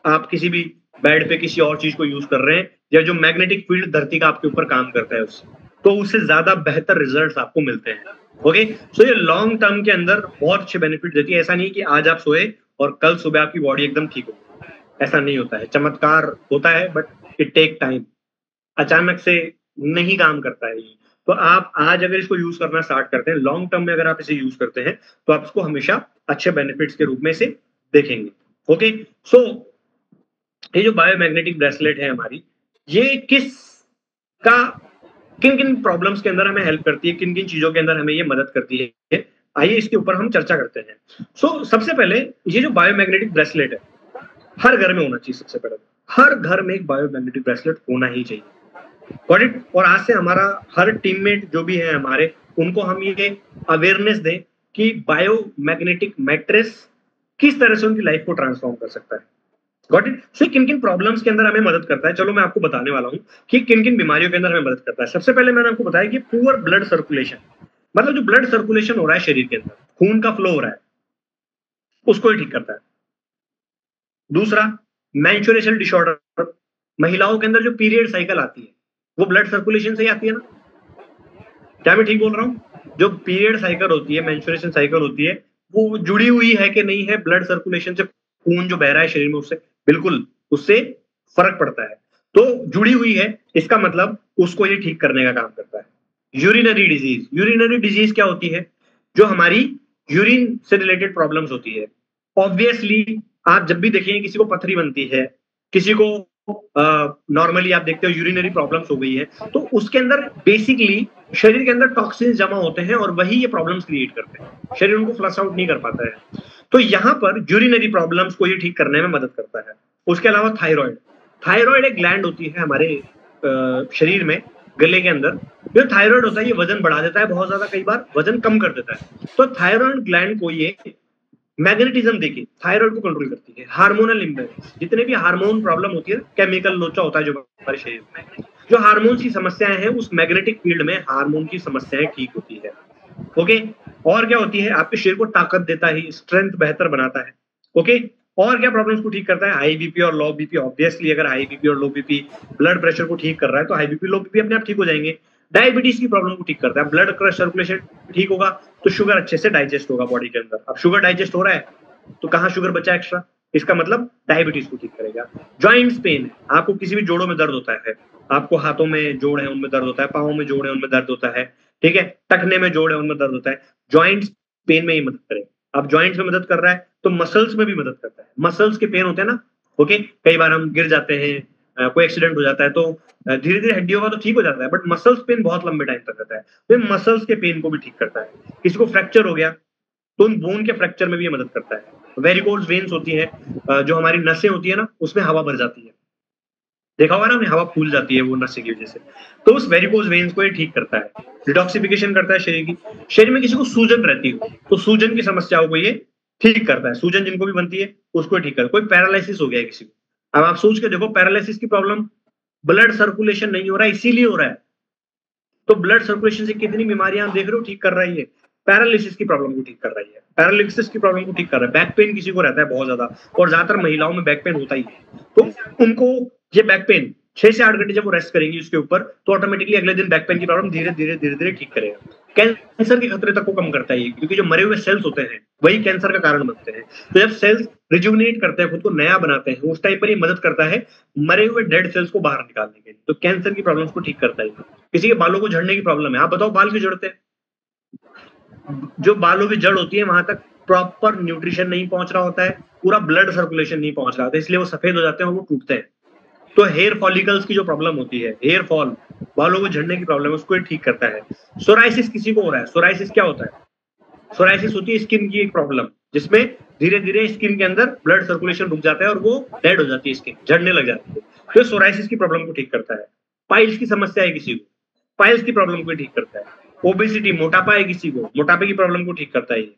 आप किसी भी बेड पे किसी और चीज को यूज कर रहे हैं, या जो मैग्नेटिक फील्ड धरती का आपके ऊपर काम करता है उससे, तो उससे ज्यादा बेहतर रिजल्ट्स आपको मिलते हैं। ओके, सो ये लॉन्ग टर्म के अंदर बहुत अच्छे बेनिफिट देती है। ऐसा नहीं कि आज आप सोए और कल सुबह आपकी बॉडी एकदम ठीक हो, ऐसा नहीं होता है, चमत्कार होता है बट इट टेक टाइम, अचानक से नहीं काम करता है ये। तो आप आज अगर इसको यूज करना स्टार्ट करते हैं, लॉन्ग टर्म में अगर आप इसे यूज करते हैं, तो आप इसको हमेशा अच्छे बेनिफिट्स के रूप में से देखेंगे। ओके, सो ये जो बायोमैग्नेटिक ब्रेसलेट है हमारी, ये का किन किन प्रॉब्लम्स के अंदर हमें हेल्प करती है, किन किन चीजों के अंदर हमें ये मदद करती है, आइए इसके ऊपर हम चर्चा करते हैं। सो सबसे पहले ये जो बायोमैग्नेटिक ब्रेसलेट है, हर घर में होना चाहिए। सबसे पहले हर घर में एक बायोमैग्नेटिक ब्रेसलेट होना ही चाहिए। Got it? और आज से हमारा हर टीममेट जो भी है हमारे, उनको हम ये अवेयरनेस दें कि बायोमैग्नेटिक मैट्रेस किस तरह से उनकी लाइफ को ट्रांसफॉर्म कर सकता है। Got it? सो किन किन प्रॉब्लम्स के अंदर हमें मदद करता है, चलो मैं आपको बताने वाला हूं कि किन किन बीमारियों के अंदर हमें मदद करता है। सबसे पहले मैंने आपको बताया कि पुअर ब्लड सर्कुलेशन, मतलब जो ब्लड सर्कुलेशन हो रहा है शरीर के अंदर, खून का फ्लो हो रहा है, उसको ही ठीक करता है। दूसरा, मेंस्ट्रुएशन डिसऑर्डर, महिलाओं के अंदर जो पीरियड साइकिल आती है वो ब्लड सर्कुलेशन से ही आती है ना, क्या मैं ठीक बोल रहा हूँ? जो पीरियड साइकिल होती है, मेंस्ट्रुएशन साइकिल होती है, वो जुड़ी हुई है कि नहीं है ब्लड सर्कुलेशन से, खून जो बह रहा है शरीर में उससे, बिल्कुल उससे फर्क पड़ता है। तो जुड़ी हुई है, इसका मतलब उसको ये ठीक करने का काम करता है। यूरिनरी डिजीज, यूरिनरी डिजीज क्या होती है? जो हमारी यूरिन से रिलेटेड प्रॉब्लम्स होती है। ऑब्वियसली आप जब भी देखें किसी को पथरी बनती है, किसी को नॉर्मली आप देखते हो यूरिनरी प्रॉब्लम्स हो गई है, तो उसके अंदर बेसिकली शरीर के अंदर टॉक्सिन्स जमा होते हैं और वही ये प्रॉब्लम्स क्रिएट करते हैं, शरीर उनको फ्लश आउट नहीं कर पाता है। तो यहाँ पर यूरिनरी प्रॉब्लम्स को ये ठीक करने में मदद करता है। उसके अलावा थायराइड, थायराइड एक ग्लैंड होती है हमारे शरीर में, गले के अंदर। जो थायराइड होता है ये वजन बढ़ा देता है बहुत ज्यादा, कई बार वजन कम कर देता है। तो थायराइड ग्लैंड को ये मैग्नेटिज्म देके थायराइड को कंट्रोल करती है। हार्मोनल इम्बैलेंस, जितने भी हार्मोन प्रॉब्लम होती है, केमिकल लोचा होता है जो हमारे शरीर में, जो हार्मोन की समस्याएं हैं, उस मैग्नेटिक फील्ड में हार्मोन की समस्याएं ठीक होती है। ओके, और क्या होती है? आपके शरीर को ताकत देता है, स्ट्रेंथ बेहतर बनाता है। ओके, और क्या प्रॉब्लम्स को ठीक करता है? हाई बीपी और लो बीपी। ऑब्वियसली अगर हाई बीपी और लो बीपी ब्लड प्रेशर को ठीक कर रहा है तो हाई बीपी लो बीपी अपने आप ठीक हो जाएंगे। डायबिटीज की प्रॉब्लम को ठीक करता है, ब्लड सर्कुलेशन ठीक होगा तो शुगर अच्छे से डाइजेस्ट होगा बॉडी के अंदर। अब शुगर डाइजेस्ट हो रहा है तो कहाँ शुगर बचा एक्स्ट्रा, इसका मतलब डायबिटीज को ठीक करेगा। जॉइंट्स पेन, आपको किसी भी जोड़ों में दर्द होता है, आपको हाथों में जोड़ है उनमें दर्द होता है, पाँव में जोड़ है उनमें दर्द होता है, ठीक है, टखने में जोड़ है उनमें दर्द होता है, जॉइंट्स पेन में ही मदद करेगा। अब जॉइंट्स में मदद कर रहा है तो मसल्स में भी मदद करता है। मसल्स के पेन होते हैं ना, ओके, कई बार हम गिर जाते हैं, कोई एक्सीडेंट हो जाता है तो धीरे धीरे हड्डियों का तो ठीक हो जाता है, बट मसल्स पेन बहुत लंबे टाइम तक रहता है, तो मसल्स के पेन को भी ठीक करता है। किसी को फ्रैक्चर हो गया तो उन बोन के फ्रैक्चर में भी ये मदद करता है। वेरिकोज वेन्स होती है, जो हमारी नसें होती है ना, उसमें हवा भर जाती है, देखा होगा ना आपने, हवा फूल जाती है वो नशे की वजह से। तो उस वेरिकोज वेन्स को ये ठीक करता है, डिटॉक्सिफिकेशन करता है शरीर की। शरीर में किसी को सूजन रहती हो तो सूजन की समस्याओं को ये ठीक करता है, सूजन जिनको भी बनती है उसको ठीक करता है। कोई पैरालिसिस हो गया है किसी को, अब आप सोच के देखो पैरालिसिस की प्रॉब्लम, ब्लड सर्कुलेशन नहीं हो रहा है इसीलिए हो रहा है। तो ब्लड सर्कुलेशन से कितनी बीमारियां आप देख रहे हो ठीक कर रही है, पैरालिसिस की प्रॉब्लम को ठीक कर रही है, पैरालिसिस की प्रॉब्लम को ठीक कर रहा है। बैक पेन किसी को रहता है बहुत ज्यादा, और ज्यादातर महिलाओं में बैक पेन होता ही है, तो उनको ये बैक पेन 6 से 8 घंटे जब वो रेस्ट करेंगी उसके ऊपर, तो ऑटोमेटिकली अगले दिन बैक पेन की प्रॉब्लम धीरे धीरे धीरे धीरे ठीक करेगा। कैंसर के खतरे तक को कम करता है ये, क्योंकि जो मरे हुए सेल्स होते हैं वही कैंसर का कारण बनते हैं। तो जब सेल्स रिजुविनेट करते हैं, खुद को नया बनाते हैं, उस टाइम पर ये मदद करता है मरे हुए डेड सेल्स को बाहर निकालने के लिए। तो कैंसर की प्रॉब्लम्स को ठीक करता है। किसी के बालों को झड़ने की प्रॉब्लम है, आप बताओ बाल क्यों झड़ते हैं? जो बालों की जड़ होती है वहां तक प्रॉपर न्यूट्रिशन नहीं पहुंच रहा होता है, पूरा ब्लड सर्कुलेशन नहीं पहुंच रहा होता है, इसलिए वो सफेद हो जाते हैं और वो टूटते हैं। तो हेयर फॉलिकल्स की जो प्रॉब्लम होती है, हेयर फॉल, बालों को झड़ने की प्रॉब्लम है, उसको ये ठीक करता है। सोराइसिस किसी को हो रहा है, सोराइसिस क्या होता है? सोराइसिस होती है स्किन की एक प्रॉब्लम, जिसमें धीरे धीरे स्किन के अंदर ब्लड सर्कुलेशन रुक जाता है और वो डेड हो जाती है, स्किन झड़ने लग जाती है। तो सोराइसिस की प्रॉब्लम को ठीक करता है। पाइल्स की समस्या है किसी को, पाइल्स की प्रॉब्लम को ठीक करता है। ओबेसिटी, मोटापा है किसी को, मोटापे की प्रॉब्लम को ठीक करता है ये।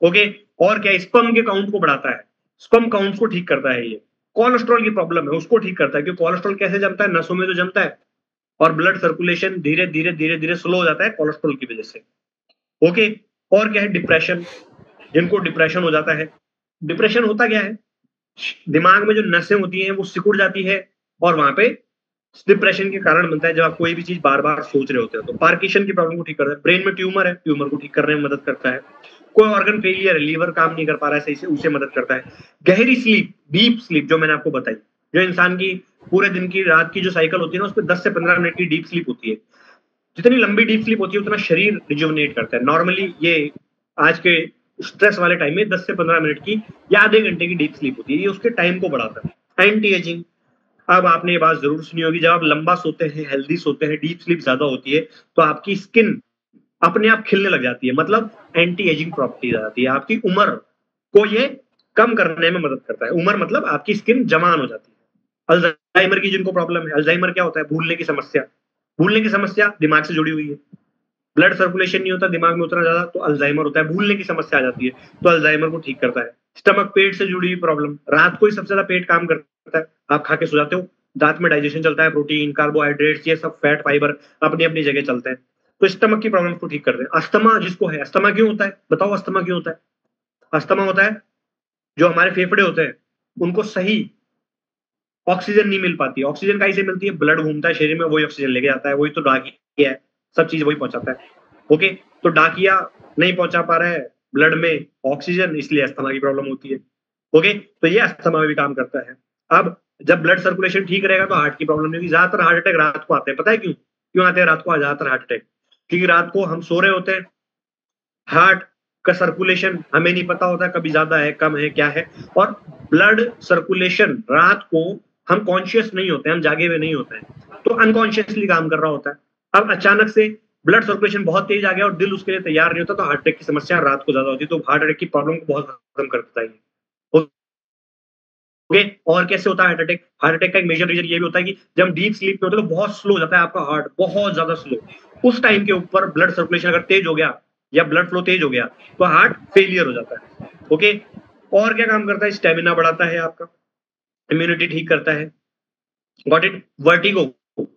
ओके, और क्या, स्पर्म के काउंट को बढ़ाता है, स्पर्म काउंट को ठीक करता है ये। कोलेस्ट्रॉल की प्रॉब्लम है उसको ठीक करता है, क्योंकि कोलेस्ट्रॉल कैसे जमता है? नसों में तो जमता है, और ब्लड सर्कुलेशन धीरे धीरे धीरे धीरे स्लो हो जाता है कोलेस्ट्रॉल की वजह से। ओके, और क्या है? डिप्रेशन, जिनको डिप्रेशन हो जाता है। डिप्रेशन होता क्या है? दिमाग में जो नसें होती हैं वो सिकुड़ जाती है, और वहां पे डिप्रेशन के कारण बनता है जब आप कोई भी चीज बार बार सोच रहे होते हैं। तो पार्किंसन की प्रॉब्लम को ठीक करता है। ब्रेन में ट्यूमर है, ट्यूमर को ठीक करने में मदद करता है। कोई ऑर्गन फेलियर है, लीवर काम नहीं कर पा रहा है सही से, उसे मदद करता है। गहरी स्लीप, डीप स्लीप, जो मैंने आपको बताई, जो इंसान की पूरे दिन की रात की जो साइकिल होती है ना, उसमें 10 से 15 मिनट की डीप स्लीप होती है। जितनी लंबी डीप स्लीप होती है उतना शरीर रिजुविनेट करता है। नॉर्मली ये आज के स्ट्रेस वाले टाइम में 10 से 15 मिनट की या आधे घंटे की डीप स्लीप होती है, ये उसके टाइम को बढ़ाता है। एंटी एजिंग, अब आपने ये बात जरूर सुनी होगी, जब आप लंबा सोते हैं, हेल्दी सोते हैं, डीप स्लीप ज्यादा होती है, तो आपकी स्किन अपने आप खिलने लग जाती है, मतलब एंटी एजिंग प्रॉपर्टीज आ जाती है। आपकी उम्र को ये कम करने में मदद करता है। उम्र मतलब आपकी स्किन जवान हो जाती है। अल्जाइमर की जिनको प्रॉब्लम है, अल्जाइमर क्या होता है? भूलने की समस्या। भूलने की समस्या दिमाग से जुड़ी हुई है, ब्लड सर्कुलेशन नहीं होता दिमाग में उतना ज्यादा, तो अल्जाइमर होता है, भूलने की समस्या आ जाती है, तो अल्जाइमर को ठीक करता है। स्टमक, पेट से जुड़ी हुई प्रॉब्लम, रात को ही सबसे ज्यादा पेट काम करता है, आप खा के सो जाते हो, दांत में डाइजेशन चलता है, प्रोटीन, कार्बोहाइड्रेट्स, ये सब फैट, फाइबर अपनी अपनी जगह चलते हैं, तो स्टमक की प्रॉब्लम को ठीक करते हैं। अस्थमा जिसको है, अस्थमा क्यों होता है? बताओ अस्थमा क्यों होता है? अस्थमा होता है, जो हमारे फेफड़े होते हैं उनको सही ऑक्सीजन नहीं मिल पाती। ऑक्सीजन कहीं से मिलती है? ब्लड घूमता है शरीर में, वही ऑक्सीजन लेके जाता है, वही तो डाकिया है, सब चीज वही पहुंचाता है। ओके, तो डाकिया नहीं पहुंचा पा रहा है ब्लड में ऑक्सीजन, इसलिए अस्थमा की प्रॉब्लम होती है। ओके, तो ये अस्थमा में भी काम करता है। अब जब ब्लड सर्कुलेशन ठीक रहेगा तो हार्ट की प्रॉब्लम नहीं होगी। ज्यादातर हार्ट अटैक रात को आते हैं, पता है क्यों? क्यों आते हैं रात को ज्यादातर हार्ट अटैक? क्योंकि रात को हम सो रहे होते हैं, हार्ट का सर्कुलेशन हमें नहीं पता होता कभी ज्यादा है, कम है, क्या है, और ब्लड सर्कुलेशन रात को हम कॉन्शियस नहीं होते, हम जागे हुए नहीं होते हैं, तो अनकॉन्शियसली काम कर रहा होता है। अब अचानक से ब्लड सर्कुलेशन बहुत तेज आ गया और दिल उसके लिए तैयार नहीं होता, तो हार्ट अटैक की समस्या रात को ज्यादा होती है। तो हार्ट अटैक की प्रॉब्लम को बहुत खत्म करता है। ओके, और कैसे होता है हार्ट अटैक? हार्ट अटैक का एक मेजर रीजन ये भी होता है कि जब हम डीप स्लीप में होते हैं तो बहुत स्लो हो जाता है आपका हार्ट, बहुत ज्यादा स्लो। उस टाइम के ऊपर ब्लड सर्कुलेशन अगर तेज हो गया या ब्लड फ्लो तेज हो गया तो हार्ट फेलियर हो जाता है। ओके, और क्या काम करता है? स्टेमिना बढ़ाता है आपका, इम्यूनिटी ठीक करता है। Got it? वर्टिगो,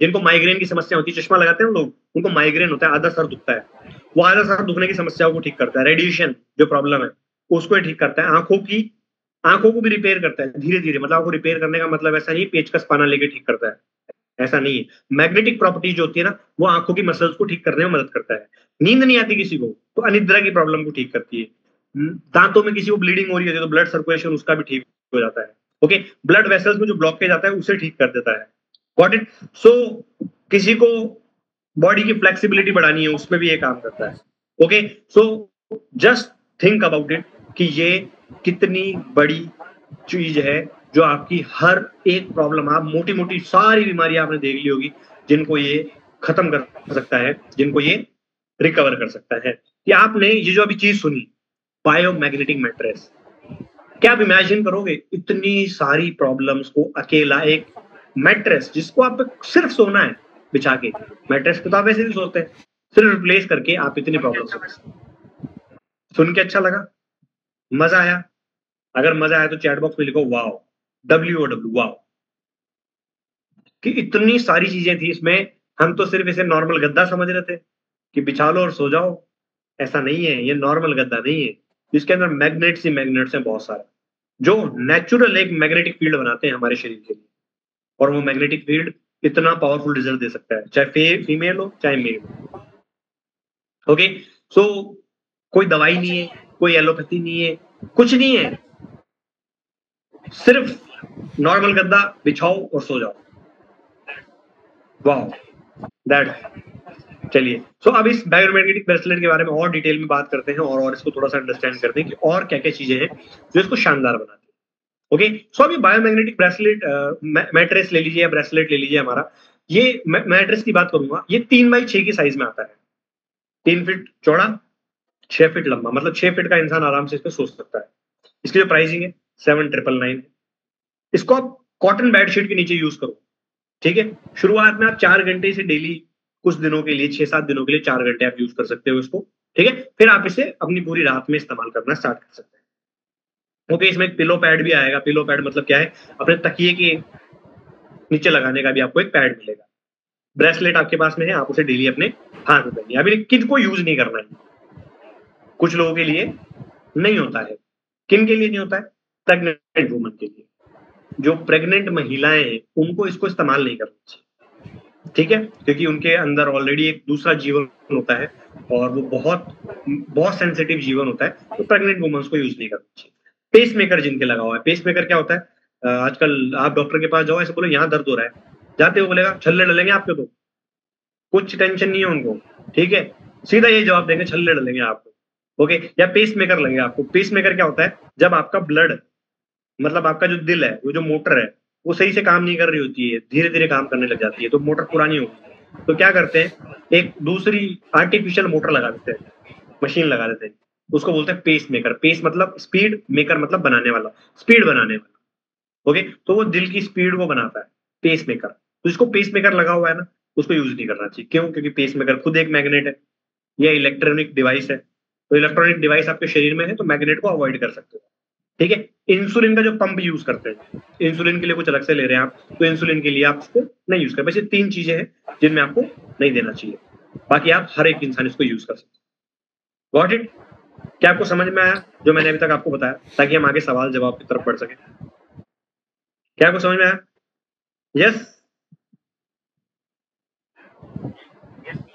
जिनको माइग्रेन की समस्या होती है, चश्मा लगाते हैं लोग, उनको माइग्रेन होता है, आधा सर दुखता है, वो आधा सर दुखने की समस्याओं को ठीक करता है। रेडिएशन जो प्रॉब्लम है उसको ठीक करता है। आंखों को भी रिपेयर करता है धीरे धीरे, मतलब आपको रिपेयर करने का मतलब ऐसा नहीं पेचकस पाना लेके ठीक करता है, ऐसा नहीं है। मैग्नेटिक प्रॉपर्टी जो होती है ना, वो आंखों की मसल्स को ठीक करने में मदद करता है। नींद नहीं आती किसी को, तो अनिद्रा की प्रॉब्लम को ठीक करती है। दांतों में किसी को ब्लीडिंग हो रही है तो ब्लड सर्कुलेशन उसका भी ठीक हो जाता है। ओके, ब्लड वेसल्स में जो ब्लॉकेज आता है उसे ठीक कर देता है। Got it? सो किसी को बॉडी की फ्लेक्सिबिलिटी बढ़ानी है, उसमें भी ये काम करता है। Okay, so just think about it कि ये कितनी बड़ी चीज है, जो आपकी हर एक प्रॉब्लम, आप मोटी मोटी सारी बीमारियां आपने देख ली होगी, जिनको ये खत्म कर सकता है, जिनको ये रिकवर कर सकता है। कि आपने ये जो अभी चीज सुनी, बायोमैग्नेटिक मैट्रेस, क्या आप इमेजिन करोगे इतनी सारी प्रॉब्लम्स को अकेला एक मैट्रेस जिसको आप सिर्फ सोना है बिछा के, मैट्रेस पे तो आप वैसे भी सोते हैं, सिर्फ रिप्लेस करके आप इतनी प्रॉब्लम सुन के अच्छा लगा, मजा आया? अगर मजा आया तो चैट बॉक्स में लिखो वाओ, WOW वाओ, कि इतनी सारी चीजें थी इसमें। हम तो सिर्फ इसे नॉर्मल गद्दा समझ रहे थे कि बिछा लो और सो जाओ, ऐसा नहीं है, ये नॉर्मल गद्दा नहीं है, इसके अंदर मैग्नेट्स ही मैग्नेट्स हैं बहुत सारे, जो नेचुरल एक मैग्नेटिक फील्ड बनाते हैं हमारे शरीर के लिए, और वो मैग्नेटिक फील्ड इतना पावरफुल रिजल्ट दे सकता है, चाहे फीमेल हो चाहे मेल हो। ओके, सो कोई दवाई नहीं है, कोई एलोपैथी नहीं है, कुछ नहीं है, सिर्फ नॉर्मल गद्दा बिछाओ और सो जाओ। Wow, that. चलिए, सो अब इस बायोमैग्नेटिक ब्रेसलेट के बारे में और डिटेल में बात करते हैं, और इसको थोड़ा सा अंडरस्टैंड करते हैं कि और क्या क्या चीजें हैं जो इसको शानदार बनाती है। ओके, सो अभी बायोमैग्नेटिक ब्रेसलेट, मैट्रेस ले लीजिए या ब्रेसलेट ले लीजिए हमारा, ये मैट्रेस की बात करूंगा, ये 3x6 की साइज में आता है, 3 फीट चौड़ा, 6 फीट लंबा, मतलब 6 फीट का इंसान आराम से इस पे सो सकता है। इसकी जो प्राइसिंग है 7,999। इसको आप कॉटन बेडशीट के नीचे यूज करो, ठीक है। शुरुआत में आप 4 घंटे से डेली, कुछ दिनों के लिए 6-7 दिनों के लिए 4 घंटे आप यूज कर सकते हो इसको, ठीक है। फिर आप इसे अपनी पूरी रात में इस्तेमाल करना स्टार्ट कर सकते हैं। ओके, इसमें एक पिलो पैड भी आएगा। पिलो पैड मतलब क्या है, अपने तकिए के नीचे लगाने का भी आपको एक पैड मिलेगा। ब्रेसलेट आपके पास में है, आप उसे डेली अपने हाथ में पहनिए। अभी किन को यूज नहीं करना है, कुछ लोगों के लिए नहीं होता है। किन के लिए नहीं होता है? प्रेग्नेंट वुमन के लिए। जो प्रेग्नेंट महिलाएं हैं उनको इसको इस्तेमाल नहीं करना चाहिए, ठीक है, क्योंकि उनके अंदर ऑलरेडी एक दूसरा जीवन होता है और वो बहुत बहुत सेंसिटिव जीवन होता है, तो प्रेग्नेंट वुमन्स को यूज नहीं करना चाहिए। पेस मेकर जिनके लगा हुआ है, पेस मेकर क्या होता है, आजकल आप डॉक्टर के पास जाओ, ऐसे बोलो यहाँ दर्द हो रहा है, जाते हो बोलेगा छल्ले डलेंगे आपके, तो कुछ टेंशन नहीं है उनको, ठीक है, सीधा ये जवाब देंगे छल्ले डलेंगे आपको। ओके, या पेस मेकर लगेगा आपको। पेस मेकर क्या होता है, जब आपका ब्लड, मतलब आपका जो दिल है, वो जो मोटर है, वो सही से काम नहीं कर रही होती है, धीरे धीरे काम करने लग जाती है, तो मोटर पुरानी होगी, तो क्या करते हैं, एक दूसरी आर्टिफिशियल मोटर लगा देते हैं, मशीन लगा देते हैं, उसको बोलते हैं पेस मेकर। पेस मतलब स्पीड, मेकर मतलब बनाने वाला, स्पीड बनाने वाला। ओके, तो वो दिल की स्पीड को बनाता है पेस मेकर। तो जिसको पेस मेकर लगा हुआ है ना, उसको यूज नहीं करना चाहिए। क्यों? क्योंकि पेस मेकर खुद एक मैग्नेट है, या इलेक्ट्रॉनिक डिवाइस है, तो इलेक्ट्रॉनिक डिवाइस आपके शरीर में है, तो मैग्नेट को अवॉइड कर सकते हो, ठीक है। इंसुलिन का जो पंप यूज करते हैं, इंसुलिन के लिए कुछ अलग से ले रहे हैं आप, तो इंसुलिन के लिए आप उसको नहीं यूज करें। बस ये 3 चीजें हैं जिनमें आपको नहीं देना चाहिए, बाकी आप हर एक इंसान इसको यूज कर सकते हैं। Got it? क्या आपको समझ में आया जो मैंने अभी तक आपको बताया, ताकि हम आगे सवाल जवाब की तरफ बढ़ सके? क्या आपको समझ में आया? यस?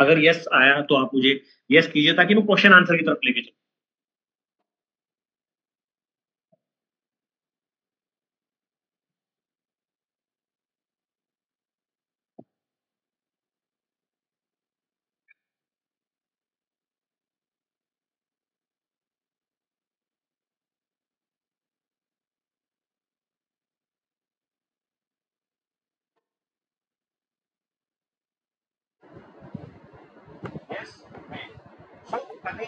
अगर यस आया तो आप मुझे यस कीजिए, ताकि मैं क्वेश्चन आंसर की तरफ लेके चलूं।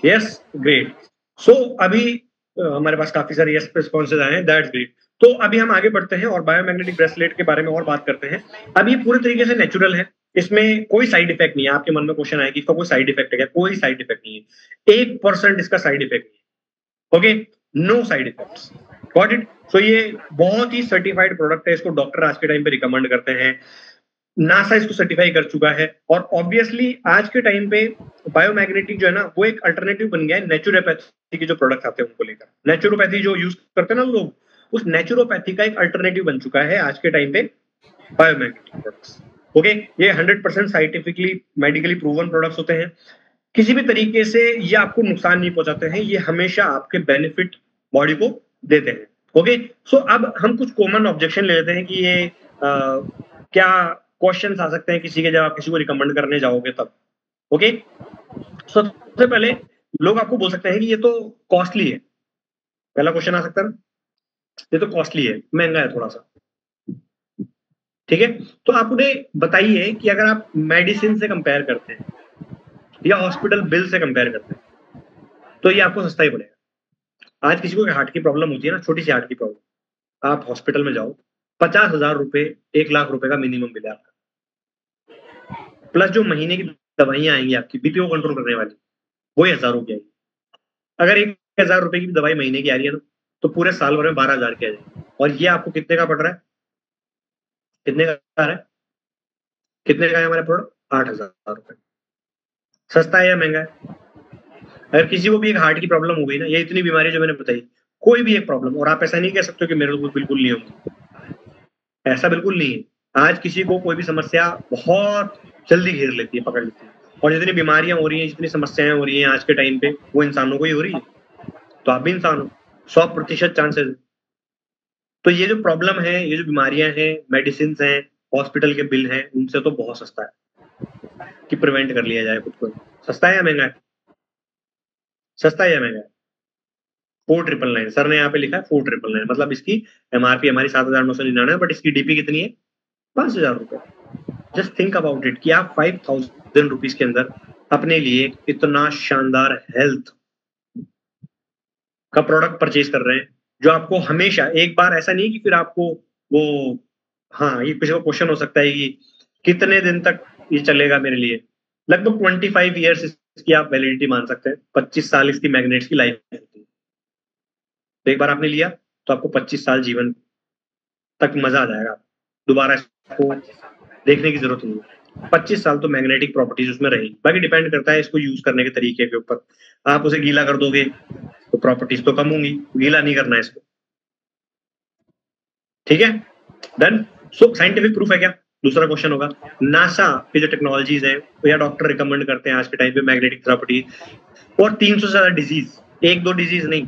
Yes, great. सो अभी हमारे पास काफी सारे यस रिस्पॉन्सेज आए हैं, दैट्स ग्रेट। तो अभी हम आगे बढ़ते हैं और बायोमैग्नेटिक ब्रेसलेट के बारे में और बात करते हैं। अभी ये पूरी तरीके से नेचुरल है, इसमें कोई साइड इफेक्ट नहीं है। आपके मन में क्वेश्चन आएगी इसका कोई साइड इफेक्ट है क्या? कोई साइड इफेक्ट नहीं है, 1% इसका साइड इफेक्ट नहीं है। Okay, no side effects. Got it? So ये बहुत ही सर्टिफाइड प्रोडक्ट है, इसको डॉक्टर आज के टाइम पे रिकमेंड करते हैं, नासा इसको सर्टिफाई कर चुका है, और ऑब्वियसली आज के टाइम पे बायोमैग्नेटिक जो है ना, वो एक अल्टरनेटिव बन गया है नेचुरोपैथी के जो प्रोडक्ट आते हैं उनको लेकर। नेचुरोपैथी जो यूज करते हैं ना लोग, उस नेचुरोपैथी का एक अल्टरनेटिव बन चुका है आज के टाइम पे बायोमैग्नेटिक प्रोडक्ट्स। ओके, ये 100% साइंटिफिकली मेडिकली प्रूवन प्रोडक्ट्स होते हैं, किसी भी तरीके से ये आपको नुकसान नहीं पहुंचाते हैं, ये हमेशा आपके बेनिफिट बॉडी को देते हैं। ओके, सो अब हम कुछ कॉमन ऑब्जेक्शन ले लेते हैं कि ये क्या क्वेश्चंस आ सकते हैं किसी के, जब आप किसी को रिकमेंड करने जाओगे तब। ओके, सबसे पहले लोग आपको बोल सकते हैं कि ये तो कॉस्टली है। पहला क्वेश्चन आ सकता है ना, ये तो कॉस्टली है, महंगा है थोड़ा सा, ठीक है। तो आप उन्हें बताइए कि अगर आप मेडिसिन से कंपेयर करते हैं या हॉस्पिटल बिल से कंपेयर करते हैं, तो ये आपको सस्ता ही पड़ेगा। आज किसी को हार्ट की प्रॉब्लम होती है ना, छोटी सी हार्ट की प्रॉब्लम, आप हॉस्पिटल में जाओ, 50,000 रुपए, 1 लाख रुपए का मिनिमम बिल है आपका, प्लस जो महीने की दवाइयां आएंगी आपकी बीपीओ कंट्रोल करने वाली, वो 1,000 की आएगी। अगर 1,000 रुपए की दवाई महीने की आ रही है ना, तो पूरे साल भर में 12,000 की आ जाएगी। और ये आपको कितने का पड़ रहा है, कितने का आ रहा है, कितने का है हमारा प्रोडक्ट, 8,000 रुपए। सस्ता है या महंगा है? अगर किसी को भी एक हार्ट की प्रॉब्लम हो गई ना, ये इतनी बीमारी जो मैंने बताई, कोई भी एक प्रॉब्लम, और आप ऐसा नहीं कह सकते कि मेरे को बिल्कुल नहीं होगी, ऐसा बिल्कुल नहीं है। आज किसी को कोई भी समस्या बहुत जल्दी घेर लेती है, पकड़ लेती है, और जितनी बीमारियां हो रही हैं, जितनी समस्याएं हो रही हैं आज के टाइम पे, वो इंसानों को ही हो रही है। तो आप भी इंसान हो, 100% चांसेस है। तो ये जो प्रॉब्लम है, ये जो बीमारियां हैं, मेडिसिन हैं, हॉस्पिटल के बिल हैं, उनसे तो बहुत सस्ता है कि प्रिवेंट कर लिया जाए खुद को। सस्ता है या महंगा है? सस्ता है या महंगा है? 4,999 सर ने यहाँ पे लिखा है 4,999, मतलब इसकी एमआरपी हमारी 7,999, बट इसकी डीपी कितनी है, 5,000 रुपए। जस्ट थिंक अबाउट इट कि आप 5,000 रुपीज के अंदर अपने लिए इतना शानदार हेल्थ का प्रोडक्ट परचेज कर रहे हैं, जो आपको हमेशा, एक बार ऐसा नहीं कि फिर आपको वो, हाँ ये किसी को क्वेश्चन हो सकता है कि कितने दिन तक ये चलेगा मेरे लिए, लगभग 25 ईयर्स इसकी आप वैलिडिटी मान सकते हैं, 25 साल इसकी मैग्नेट्स की लाइफ होती है। तो एक बार आपने लिया तो आपको 25 साल जीवन तक मजा आ जाएगा, दोबारा इसको देखने की जरूरत नहीं है। 25 साल तो मैग्नेटिक प्रॉपर्टीज उसमें रहेगी, बाकी डिपेंड करता है इसको यूज करने के तरीके के ऊपर। आप उसे गीला कर दोगे तो प्रॉपर्टीज तो कम होंगी, गीला नहीं करना है इसको, ठीक है, डन। सो साइंटिफिक प्रूफ है क्या, दूसरा क्वेश्चन होगा। नासा की जो टेक्नोलॉजीज है या डॉक्टर रिकमेंड करते हैं आज के टाइम पे मैग्नेटिक थेरेपी, और 300 से ज्यादा डिजीज, एक दो डिजीज नहीं,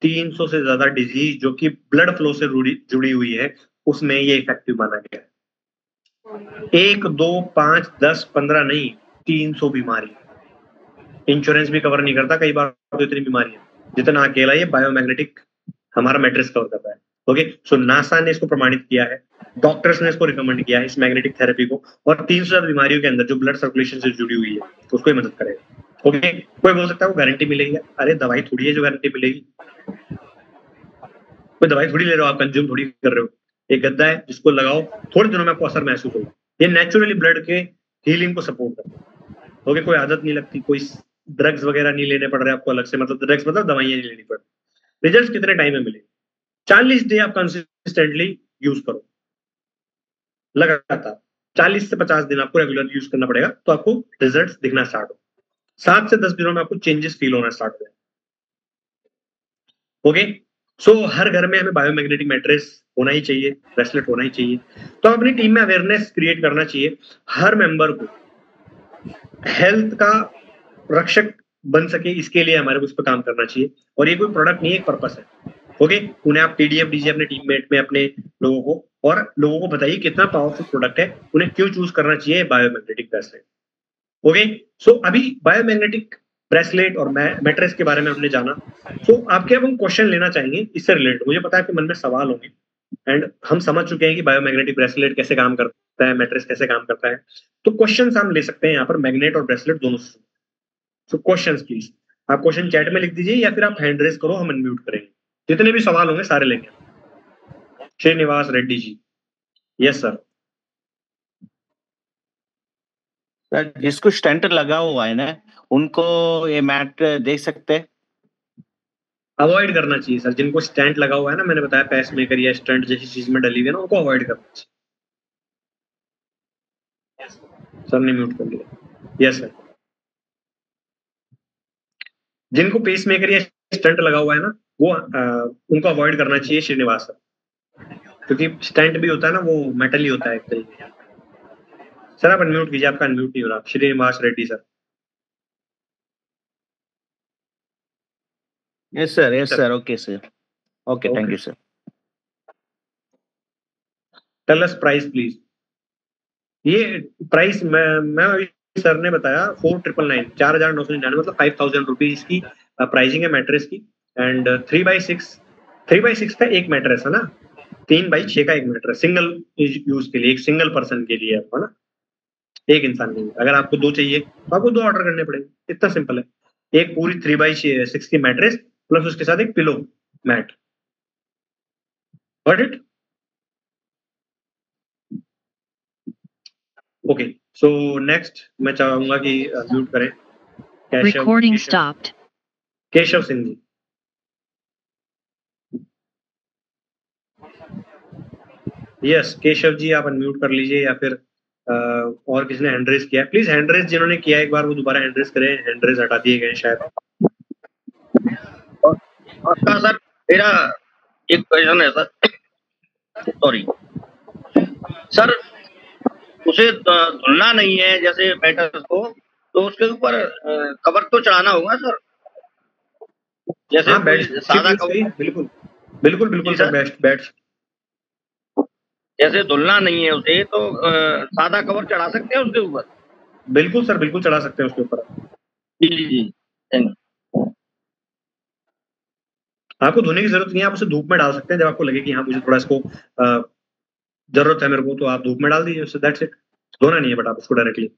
300 से ज्यादा डिजीज जो कि ब्लड फ्लो से जुड़ी हुई है, उसमें ये इफेक्टिव माना गया है। 1 2 5 10 15 नहीं, 300 बीमारी। इंश्योरेंस भी कवर नहीं करता कई बार तो इतनी बीमारी है, जितना अकेला ये बायोमैग्नेटिक हमारा मैट्रेस कवर करता है। ओके, सो नासा ने इसको प्रमाणित किया है, डॉक्टर्स ने इसको रिकमेंड किया है इस मैग्नेटिक थेरेपी को, और 300 ज्यादा बीमारियों के अंदर जो ब्लड सर्कुलेशन से जुड़ी हुई है उसको ही मदद करेगा। ओके, कोई बोल सकता है वो गारंटी मिलेगी, अरे दवाई थोड़ी है जो गारंटी मिलेगी, कोई दवाई थोड़ी ले रहे हो आप, कंज्यूम थोड़ी कर रहे हो। एक गद्दा है जिसको लगाओ, थोड़े दिनों में आपको असर महसूस होगा, ये नेचुरली ब्लड के हीलिंग को सपोर्ट करता है। ओके, कोई आदत नहीं लगती, कोई ड्रग्स वगैरह नहीं लेने पड़ रहे आपको अलग से, मतलब ड्रग्स मतलब दवाइयां नहीं लेनी पड़ रही। रिजल्ट कितने टाइम में मिले, 40 डे आप कंसिस्टेंटली यूज करो, लगातार 40 से 50 दिन आपको रेगुलर यूज करना पड़ेगा, तो आपको रिजल्ट दिखना स्टार्ट हो, 7 से 10 दिनों में आपको चेंजेस फील होना स्टार्ट हो। ओके, सो हर घर में हमें बायोमैग्नेटिक मैट्रेस होना ही चाहिए, ब्रेसलेट होना ही चाहिए। तो अपनी टीम में अवेयरनेस क्रिएट करना चाहिए, हर मेंबर को हेल्थ का रक्षक बन सके, इसके लिए हमारे को इस पर काम करना चाहिए। और ये कोई प्रोडक्ट नहीं है, एक पर्पस है। ओके, उन्हें आप पीडीएफ दीजिए अपने टीममेट में, अपने लोगों को, और लोगों को बताइए कितना पावरफुल प्रोडक्ट है, उन्हें क्यों चूज करना चाहिए बायोमैग्नेटिक ब्रेसलेट। ओके, सो अभी बायोमैग्नेटिक ब्रेसलेट और मैट्रेस के बारे में हमने जाना। सो आपके अब हम क्वेश्चन लेना चाहेंगे इससे रिलेटेड, मुझे पता है कि मन में सवाल होंगे, एंड हम समझ चुके हैं कि बायोमैग्नेटिक ब्रेसलेट कैसे काम करता है, मैट्रेस कैसे काम करता है। तो क्वेश्चन हम ले सकते हैं यहाँ पर मैग्नेट और ब्रेसलेट दोनों से। सो क्वेश्चंस प्लीज, आप क्वेश्चन चैट में लिख दीजिए या फिर आप हैंड रेज करो, हम अनम्यूट करेंगे, जितने भी सवाल होंगे सारे लेंगे। Srinivas Reddy ji, yes sir. Sir जिसको स्टेंट लगा हुआ है ना, उनको ये मैट दे सकते हैं? अवॉइड करना चाहिए सर, जिनको स्टेंट लगा हुआ है ना, मैंने बताया पैस मेकर या स्टेंट जैसी चीज में डली हुई है ना, उनको अवॉइड करना चाहिए। सर ने म्यूट कर लिया, यस सर। जिनको पेस मेकर या स्टंट लगा हुआ है ना, वो उनको अवॉइड करना चाहिए श्रीनिवास सर, क्योंकि स्टंट भी होता है ना, वो मेटल ही होता है एक तरीके का। सर आप अनम्यूट कीजिए, आपका अनम्यूट नहीं हो रहा, Srinivas Reddy sir. Yes sir, okay sir, okay, thank you sir. Tell us price please. ये प्राइस मैं अभी सर ने बताया 4,999, 4,999, मतलब 5,000 रुपीज की प्राइसिंग है मैट्रेस की। एंड 3x6 का एक मैट्रेस है ना, 3x6 का एक मैट्रेस सिंगल यूज के लिए, एक सिंगल पर्सन के लिए है ना, एक इंसान के लिए। अगर आपको दो चाहिए तो आपको दो ऑर्डर करने पड़ेंगे, इतना सिंपल है। एक पूरी 3x6 की मैट्रेस प्लस उसके साथ एक pillow mat, got it. Okay, so next मैं चाहूंगा कि म्यूट करें Recording stopped. Keshav Singh ji. Yes Keshav ji, आप अनम्यूट कर लीजिए, या फिर और किसी ने हैंड रेज किया है, प्लीज हैंड रेज जिन्होंने किया एक बार वो दोबारा हैंड रेज करें, हैंड रेज हटा दिए गए शायद। सर मेरा एक क्वेश्चन है सर, सॉरी सर, उसे धुलना नहीं है जैसे बैटर को, तो उसके ऊपर कवर तो चढ़ाना होगा सर, जैसे हाँ, सादा कवर। बिल्कुल बिल्कुल बिल्कुल सर, बेस्ट जैसे धुलना नहीं है उसे, तो सादा कवर चढ़ा सकते हैं उसके ऊपर? बिल्कुल सर, बिल्कुल चढ़ा सकते हैं उसके ऊपर। जी जी जी, थैंक यू। आपको धोने की जरूरत नहीं है, आप उसे धूप में डाल सकते हैं जब आपको लगे कि हाँ मुझे थोड़ा इसको जरूरत है मेरे को, तो आप धूप में डाल दीजिए उसे, दैट्स इट। धोना नहीं है बट आप उसको directly.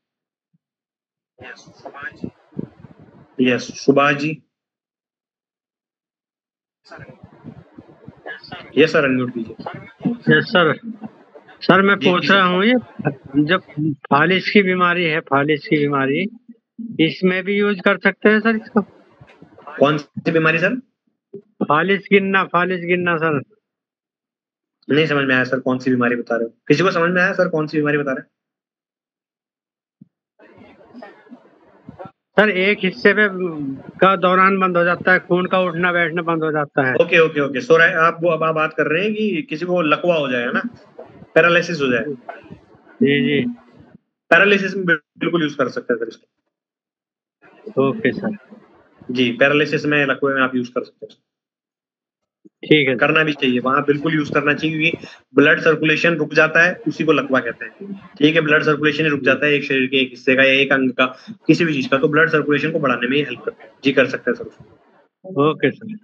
Yes Subhash ji. Yes sir, unmute कीजिए। Yes sir. सर मैं पूछ रहा हूँ, ये जब फालिज की बीमारी है, फालिज की बीमारी, इसमें भी यूज कर सकते हैं सर इसको? कौन सी बीमारी सर? फालिज गिनना सर। नहीं समझ में आया सर, कौन सी बीमारी बता रहे हो? किसी को समझ में आया सर कौन सी बीमारी बता रहे हैं? सर एक हिस्से पे का दौरान बंद हो जाता है, खून का उठना बैठना बंद हो जाता है। ओके ओके ओके, सो आप वो अब आप बात कर रहे हैं कि किसी को लकवा हो जाए ना, पैरालिसिस हो जाए। जी जी, पैरालिसिस में बिल्कुल यूज कर सकते हैं सर इसको। Okay sir. जी, पैरालिसिस में, लकवे में आप यूज कर सकते हैं। ठीक है, करना भी चाहिए, वहां बिल्कुल यूज करना चाहिए, क्योंकि ब्लड सर्कुलेशन रुक जाता है, उसी को लकवा कहते हैं। ठीक है, ब्लड सर्कुलेशन ही रुक जाता है एक शरीर के एक हिस्से का या एक अंग का, किसी भी चीज का, तो ब्लड सर्कुलेशन को बढ़ाने में हेल्प करता है। जी कर सकते हैं सर। Okay sir.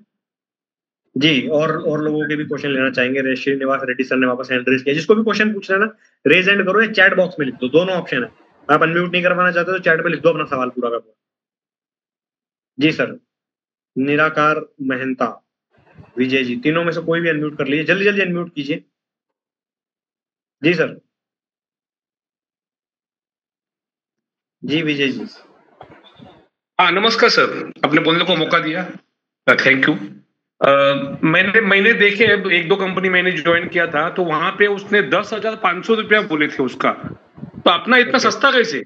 जी, और लोगों के भी क्वेश्चन लेना चाहेंगे? श्रीनिवास रेड्डी सर ने वापस हैंड रेज किया। जिसको भी क्वेश्चन पूछना है ना, रेज हैंड करो या चैट बॉक्स में लिख दो, दोनों ऑप्शन है। आप अनम्यूट नहीं करवाना चाहते तो चैट में लिख दो अपना सवाल पूरा का पूरा। जी सर, निराकार महंता, विजय जी, तीनों में से कोई भी अनम्यूट कर लीजिए, जल्दी जल्दी अनम्यूट कीजिए। जी सर। जी विजय जी। हाँ नमस्कार सर, आपने बोलने को मौका दिया, थैंक यू। मैंने देखे एक दो कंपनी मैंने ज्वाइन किया था, तो वहां पे उसने 10,500 रुपया बोले थे उसका, तो अपना इतना सस्ता कैसे?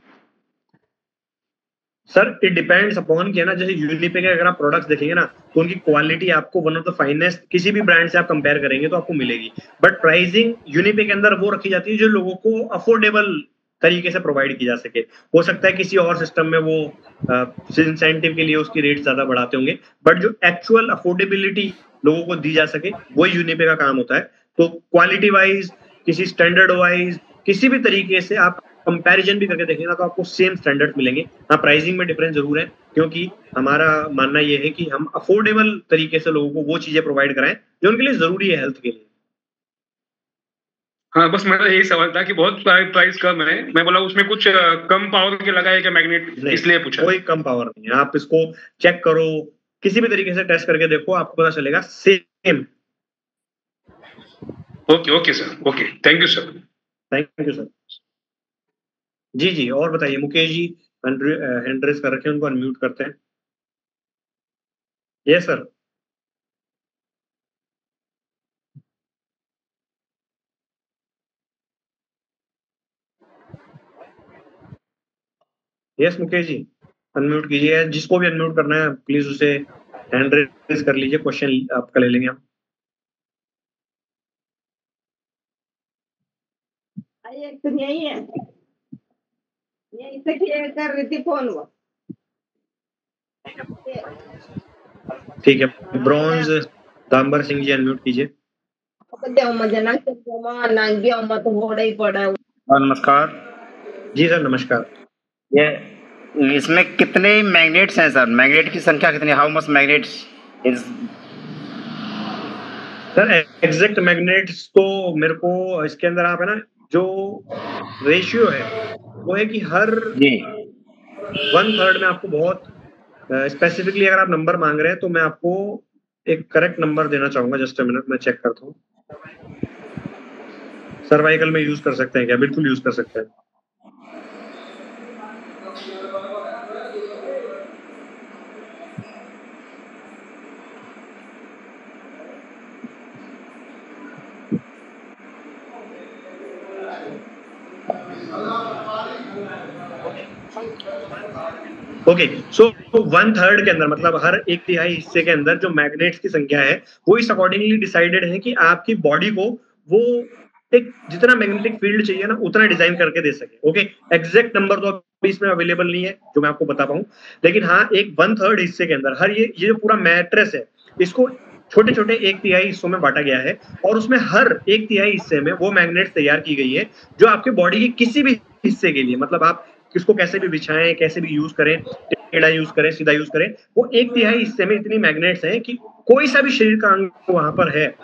सर इट डिपेंड्स अपॉन कि है ना, जैसे यूनिपे के अगर आप प्रोडक्ट्स देखेंगे ना, तो उनकी क्वालिटी आपको वन ऑफ द फाइनेस्ट किसी भी ब्रांड से आप कंपेयर करेंगे तो आपको मिलेगी। बट प्राइसिंग यूनिपे के अंदर वो रखी जाती है जो लोगों को अफोर्डेबल तरीके से प्रोवाइड की जा सके। हो सकता है किसी और सिस्टम में वो इंसेंटिव के लिए उसकी रेट ज्यादा बढ़ाते होंगे, बट जो एक्चुअल अफोर्डेबिलिटी लोगों को दी जा सके वो यूनिपे का काम होता है। तो क्वालिटी वाइज, किसी स्टैंडर्ड वाइज, किसी भी तरीके से आप कंपैरिजन भी करके देखेंगे ना, तो आपको सेम स्टैंडर्ड मिलेंगे। हाँ, प्राइसिंग में डिफरेंस जरूर है, क्योंकि हमारा मानना यह है कि हम अफोर्डेबल तरीके से लोगों को वो चीजें प्रोवाइड कराएं जो उनके लिए जरूरी है हेल्थ के लिए। हाँ बस मेरा यही सवाल था कि बहुत प्राइस कम है, मैं बोला उसमें कुछ कम पावर के लगाए क्या मैग्नेट, इसलिए पूछा। कोई कम पावर नहीं है, आप इसको चेक करो, किसी भी तरीके से टेस्ट करके देखो, आपको पता चलेगा same. Okay okay sir, okay, thank you sir. Thank you sir. जी जी, और बताइए मुकेश जी, हैंड रेज कर रखे हैं, उनको अनम्यूट करते हैं। Yes sir. Yes Mukesh ji, unmute कीजिए, जिसको भी अनम्यूट करना है प्लीज उसे हैंड रेज कर लीजिए, क्वेश्चन आपका ले लेंगे हम। एक तो यही है, यही से कर रही थी फोन वो। ठीक है, ब्रॉन्ज दाम्बर सिंह जी अनम्यूट कीजिए। नमस्कार। जी सर नमस्कार। ये इसमें कितने मैग्नेट्स हैं सर? मैग्नेट की संख्या कितनी? How much magnets is? Sir exact magnets तो मेरे को इसके अंदर आप है ना, जो रेशियो है वो है कि हर जी 1/3 में आपको बहुत स्पेसिफिकली अगर आप नंबर मांग रहे हैं तो मैं आपको एक करेक्ट नंबर देना चाहूंगा। जस्ट अ मिनट, मैं चेक करता हूँ। सर्वाइकल में यूज कर सकते हैं क्या? बिल्कुल यूज कर सकते हैं। ओके, सो 1/3 के अंदर मतलब हर 1/3 हिस्से के अंदर जो मैग्नेट्स की संख्या है वो इस अकॉर्डिंगली डिसाइडेड है कि आपकी बॉडी को वो एक जितना मैग्नेटिक फील्ड चाहिए ना उतना डिजाइन करके दे सके। ओके, एग्जैक्ट नंबर तो अभी इसमें अवेलेबल नहीं है जो मैं आपको बता पाऊं, लेकिन हाँ एक 1/3 हिस्से के अंदर हर ये जो पूरा मैट्रेस है इसको छोटे छोटे 1/3 हिस्सों में बांटा गया है और उसमें हर 1/3 हिस्से में वो मैग्नेट तैयार की गई है जो आपके बॉडी के किसी भी हिस्से के लिए, मतलब आप किसको कैसे भी बिछाएं, कैसे भी यूज करें, टेढ़ा यूज करें, सीधा यूज करें, वो 1/3 हिस्से में इतनी मैग्नेट्स हैं कि कोई सा भी शरीर का अंग वहां पर है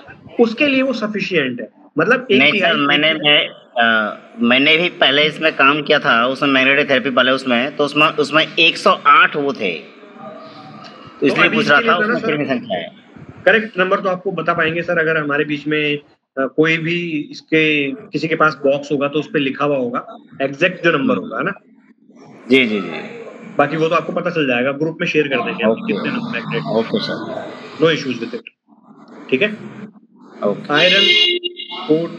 उसके लिए वो सफिशिएंट है। मतलब नहीं सर, मैंने भी पहले इसमें काम किया था, उसमें मैग्नेटिक थेरेपी वाले उसमें, तो उसमें 108 वो थे, तो इसलिए पूछ रहा था उसमें कितनी संख्या है। करेक्ट नंबर तो आपको बता पाएंगे सर अगर हमारे बीच में कोई भी इसके किसी के पास बॉक्स होगा तो उस पर लिखा हुआ होगा एग्जैक्ट जो नंबर होगा, है ना? जी जी जी, बाकी वो तो आपको पता चल जाएगा, ग्रुप में शेयर कर देंगे हम कितने number magnet. Okay sir, no issues with it, ठीक है? ओके। आयरन कोट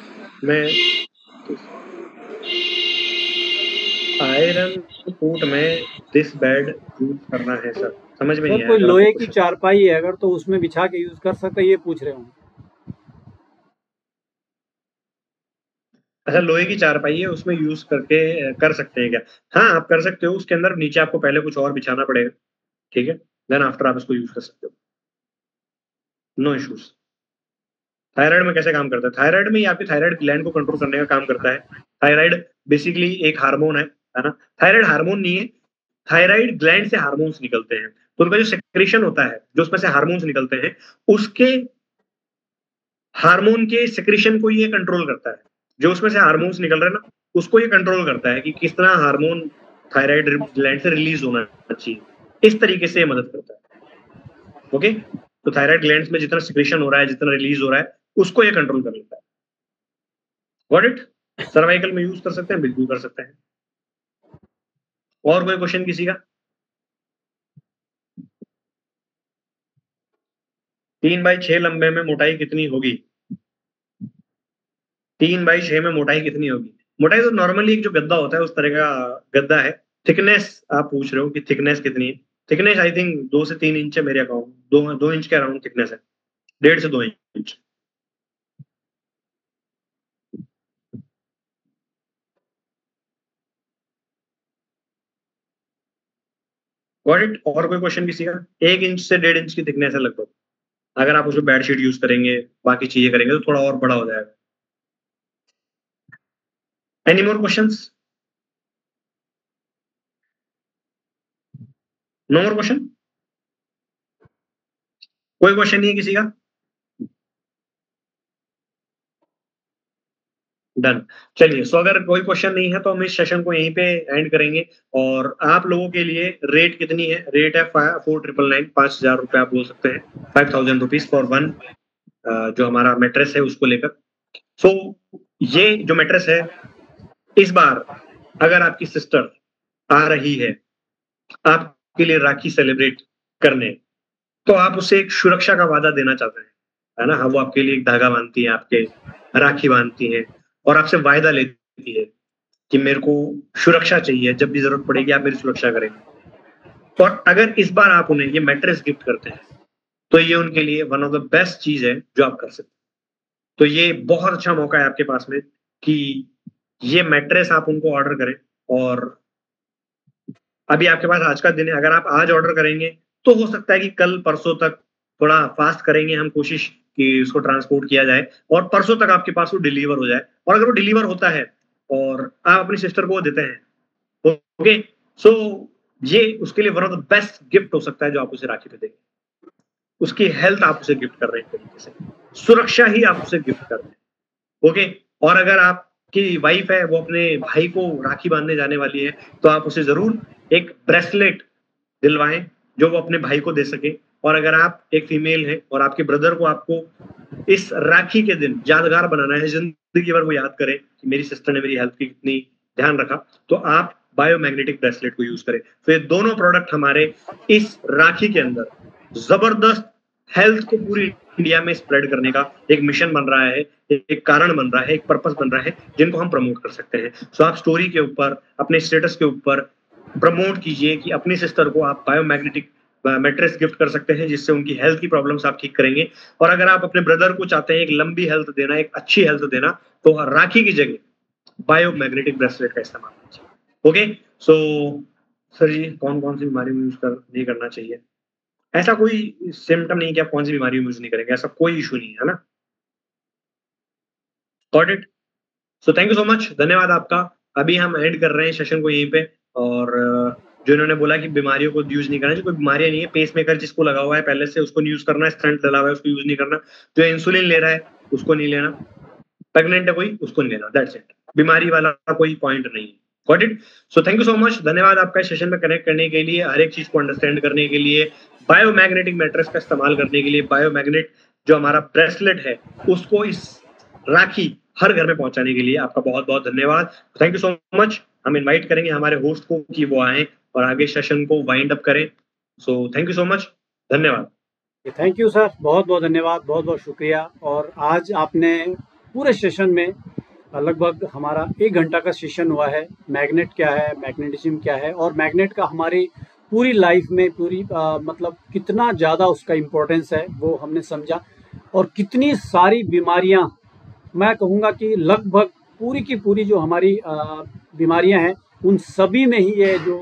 में दिस बेड यूज करना है सर, समझ में नहीं आया। कोई लोहे की चारपाई है अगर तो उसमें बिछा के यूज कर सकते हैं, ये पूछ रहे हूँ। अच्छा, लोहे की चारपाई है उसमें यूज करके कर सकते हैं क्या? हाँ आप कर सकते हो, उसके अंदर नीचे आपको पहले कुछ और बिछाना पड़ेगा, ठीक है, देन आफ्टर आप इसको यूज कर सकते हो, नो इश्यूज। थायराइड में कैसे काम करता है? थायराइड में आपकी थायराइड ग्लैंड को कंट्रोल करने का काम करता है। थायराइड बेसिकली एक हार्मोन है ना? थायराइड हार्मोन नहीं है, थायराइड ग्लैंड से हार्मोन्स निकलते हैं, तो उनका जो सेक्रेशन होता है, जो उसमें से हार्मोन्स निकलते हैं, उसके हार्मोन के सेक्रेशन को ये कंट्रोल करता है। जो उसमें से हार्मोन्स निकल रहे हैं ना, उसको ये कंट्रोल करता है कि कितना हार्मोन थायराइड ग्लैंड से रिलीज होना चाहिए, इस तरीके से मदद करता है। ओके, तो थायराइड ग्लैंड्स में जितना सिक्रेशन हो रहा है, जितना रिलीज हो रहा है, उसको ये कंट्रोल कर लेता है। Got it? सर्वाइकल में यूज कर सकते हैं, बिल्कुल कर सकते हैं। और कोई क्वेश्चन किसी का? 3/6 लंबे में मोटाई कितनी होगी? 3/6 में मोटाई कितनी होगी? मोटाई तो नॉर्मली एक जो गद्दा होता है उस तरह का गद्दा है। थिकनेस आप पूछ रहे हो कि थिकनेस कितनी है? थिकनेस आई थिंक 2 से 3 इंच है मेरे अकाउंट, 2 इंच के अराउंड थिकनेस है, 1.5 से 2 इंच। Got it? और कोई क्वेश्चन किसी का? 1 इंच से 1.5 इंच की थिकनेस है लगभग। अगर आप उसमें बेडशीट यूज करेंगे, बाकी चीजें करेंगे तो थोड़ा और बड़ा हो जाएगा। Any more questions? No more question? कोई क्वेश्चन नहीं है किसी का? डन। चलिए, सो अगर कोई क्वेश्चन नहीं है तो हम इस सेशन को यहीं पे एंड करेंगे। और आप लोगों के लिए रेट कितनी है? रेट है 4,999, 5,000 रुपए आप बोल सकते हैं, 5,000 रुपीज फॉर वन, जो हमारा मैट्रेस है उसको लेकर। सो ये जो मैट्रेस है, इस बार अगर आपकी सिस्टर आ रही है आपके लिए राखी सेलिब्रेट करने, तो आप उसे एक सुरक्षा का वादा देना चाहते हैं, है ना? वो आपके लिए एक धागा बांधती है, आपके राखी बांधती है और आपसे वायदा लेती है कि मेरे को सुरक्षा चाहिए, जब भी जरूरत पड़ेगी आप मेरी सुरक्षा करेंगे। और अगर इस बार आप उन्हें ये मैट्रेस गिफ्ट करते हैं तो ये उनके लिए वन ऑफ द बेस्ट चीज है जो आप कर सकते हैं। तो ये बहुत अच्छा मौका है आपके पास में कि ये मैट्रेस आप उनको ऑर्डर करें। और अभी आपके पास आज का दिन है, अगर आप आज ऑर्डर करेंगे तो हो सकता है कि कल परसों तक, थोड़ा फास्ट करेंगे हम कोशिश कि उसको ट्रांसपोर्ट किया जाए और परसों तक आपके पास वो डिलीवर हो जाए। और अगर वो डिलीवर होता है और आप अपनी सिस्टर को देते हैं, ओके, सो ये उसके लिए one of the best gift हो सकता है जो आप उसे राखी पे देंगे। उसकी हेल्थ आप उसे गिफ्ट कर रहे हैं, एक तरीके से सुरक्षा ही आप उसे गिफ्ट कर रहे हैं। ओके, और अगर आपकी वाइफ है वो अपने भाई को राखी बांधने जाने वाली है तो आप उसे जरूर एक ब्रेसलेट दिलवाएं जो वो अपने भाई को दे सके। और अगर आप एक फीमेल है और आपके ब्रदर को आपको इस राखी के दिन यादगार बनाना है, जिंदगी भर वो याद करे कि मेरी सिस्टर ने मेरी हेल्थ की कितनी ध्यान रखा, तो आप बायोमैग्नेटिक ब्रेसलेट को यूज करें। तो ये दोनों प्रोडक्ट हमारे इस राखी के अंदर जबरदस्त हेल्थ को पूरी इंडिया में स्प्रेड करने का एक मिशन बन रहा है, एक कारण बन रहा है, एक पर्पस बन रहा है जिनको हम प्रमोट कर सकते हैं। सो आप स्टोरी के ऊपर, अपने स्टेटस के ऊपर प्रमोट कीजिए कि अपनी सिस्टर को आप बायोमैग्नेटिक मैट्रेस गिफ्ट कर सकते हैं, जिससे उनकी हेल्थ की प्रॉब्लम्स आप ठीक करेंगे। और अगर आप अपने ब्रदर को चाहते हैं एक लंबी हेल्थ देना, एक अच्छी हेल्थ देना, तो राखी की जगह बायोमैग्नेटिक ब्रेसलेट का इस्तेमाल कीजिए। ओके, सो सर जी कौन कौन सी बीमारी में यूज नहीं करना चाहिए? ऐसा कोई सिम्टम नहीं कि आप कौन सी बीमारी में यूज नहीं करेंगे, ऐसा कोई इशू नहीं है ना। Got it. So thank you so much, धन्यवाद आपका। अभी हम एंड कर रहे हैं सेशन को यहीं पे। और जो इन्होंने बोला कि बीमारियों को यूज नहीं करना, जो कोई बीमारियां नहीं है, पेसमेकर जिसको लगा हुआ है पहले से उसको यूज करना है, स्टंट लगा हुआ है उसको यूज नहीं करना, जो इंसुलिन ले रहा है उसको नहीं लेना, प्रेग्नेंट है कोई उसको नहीं लेना, दैट्स इट। बीमारी वाला कोई पॉइंट नहीं है। Got it. So thank you so much, धन्यवाद आपका इस सेशन में कनेक्ट करने के लिए, हर एक चीज को अंडरस्टैंड करने के लिए, बायोमैग्नेटिक मैट्रेस का इस्तेमाल करने के लिए, बायोमैग्नेट जो हमारा ब्रेसलेट है उसको इस राखी हर घर में पहुंचाने के लिए आपका बहुत बहुत धन्यवाद। Thank you so much. हम इनवाइट करेंगे हमारे होस्ट को कि वो आए और आगे सेशन को वाइंड अप करें। So thank you so much, धन्यवाद। थैंक यू सर, बहुत बहुत धन्यवाद, बहुत बहुत शुक्रिया। और आज आपने पूरे सेशन में लगभग हमारा 1 घंटा का सेशन हुआ है। मैग्नेट क्या है, मैग्नेटिज्म क्या है, और मैग्नेट का हमारी पूरी लाइफ में मतलब कितना ज़्यादा उसका इम्पोर्टेंस है वो हमने समझा। और कितनी सारी बीमारियां, मैं कहूँगा कि लगभग पूरी की पूरी जो हमारी बीमारियां हैं उन सभी में ही ये जो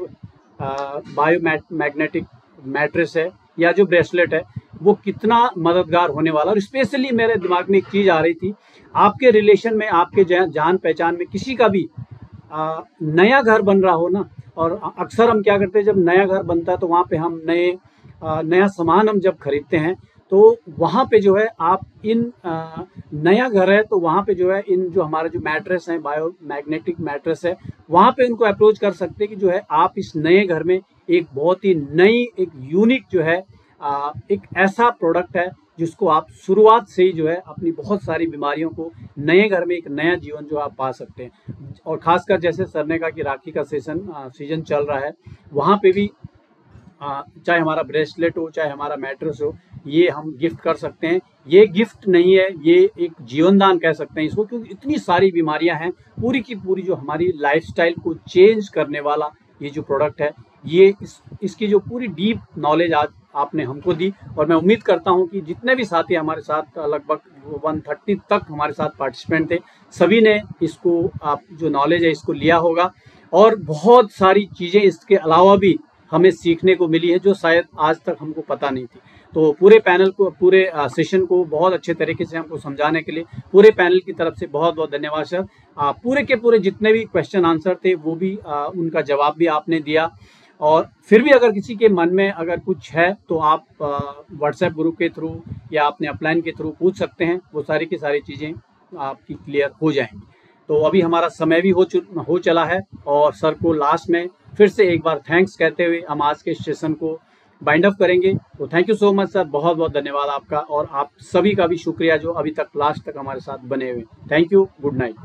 बायोमैग्नेटिक मैट्रेस है या जो ब्रेसलेट है वो कितना मददगार होने वाला। और स्पेशली मेरे दिमाग में एक चीज़ आ रही थी, आपके रिलेशन में, आपके जान पहचान में किसी का भी नया घर बन रहा हो ना, और अक्सर हम क्या करते हैं जब नया घर बनता है तो वहाँ पे हम नया सामान हम जब खरीदते हैं तो वहाँ पे जो है आप इन नया घर है तो वहाँ पे जो है इन जो हमारे जो मैट्रेस हैं, बायोमैग्नेटिक मैट्रेस है, वहाँ पे उनको अप्रोच कर सकते हैं कि जो है आप इस नए घर में एक बहुत ही नई, एक यूनिक जो है एक ऐसा प्रोडक्ट है जिसको आप शुरुआत से ही जो है अपनी बहुत सारी बीमारियों को नए घर में एक नया जीवन जो आप पा सकते हैं। और खासकर जैसे सर ने कहा कि राखी का सीजन चल रहा है, वहाँ पे भी चाहे हमारा ब्रेसलेट हो चाहे हमारा मैट्रेस हो, ये हम गिफ्ट कर सकते हैं। ये गिफ्ट नहीं है, ये एक जीवन दान कह सकते हैं इसको, क्योंकि इतनी सारी बीमारियां हैं। पूरी की पूरी जो हमारी लाइफस्टाइल को चेंज करने वाला ये जो प्रोडक्ट है, ये इसकी जो पूरी डीप नॉलेज आज आपने हमको दी। और मैं उम्मीद करता हूं कि जितने भी साथी हमारे साथ, लगभग 130 तक हमारे साथ पार्टिसिपेंट थे, सभी ने इसको आप जो नॉलेज है इसको लिया होगा। और बहुत सारी चीज़ें इसके अलावा भी हमें सीखने को मिली है जो शायद आज तक हमको पता नहीं थी। तो पूरे पैनल को, पूरे सेशन को बहुत अच्छे तरीके से हमको समझाने के लिए पूरे पैनल की तरफ से बहुत बहुत धन्यवाद सर। पूरे के पूरे जितने भी क्वेश्चन आंसर थे वो भी उनका जवाब भी आपने दिया। और फिर भी अगर किसी के मन में अगर कुछ है तो आप व्हाट्सएप ग्रुप के थ्रू या अपने अपलाइन के थ्रू पूछ सकते हैं, वो सारी की सारी चीज़ें आपकी क्लियर हो जाएंगी। तो अभी हमारा समय भी हो चला है और सर को लास्ट में फिर से एक बार थैंक्स कहते हुए हम आज के सेशन को बाइंड अप करेंगे। तो thank you so much sir, बहुत बहुत धन्यवाद आपका, और आप सभी का भी शुक्रिया जो अभी तक लास्ट तक हमारे साथ बने हुए। Thank you, good night.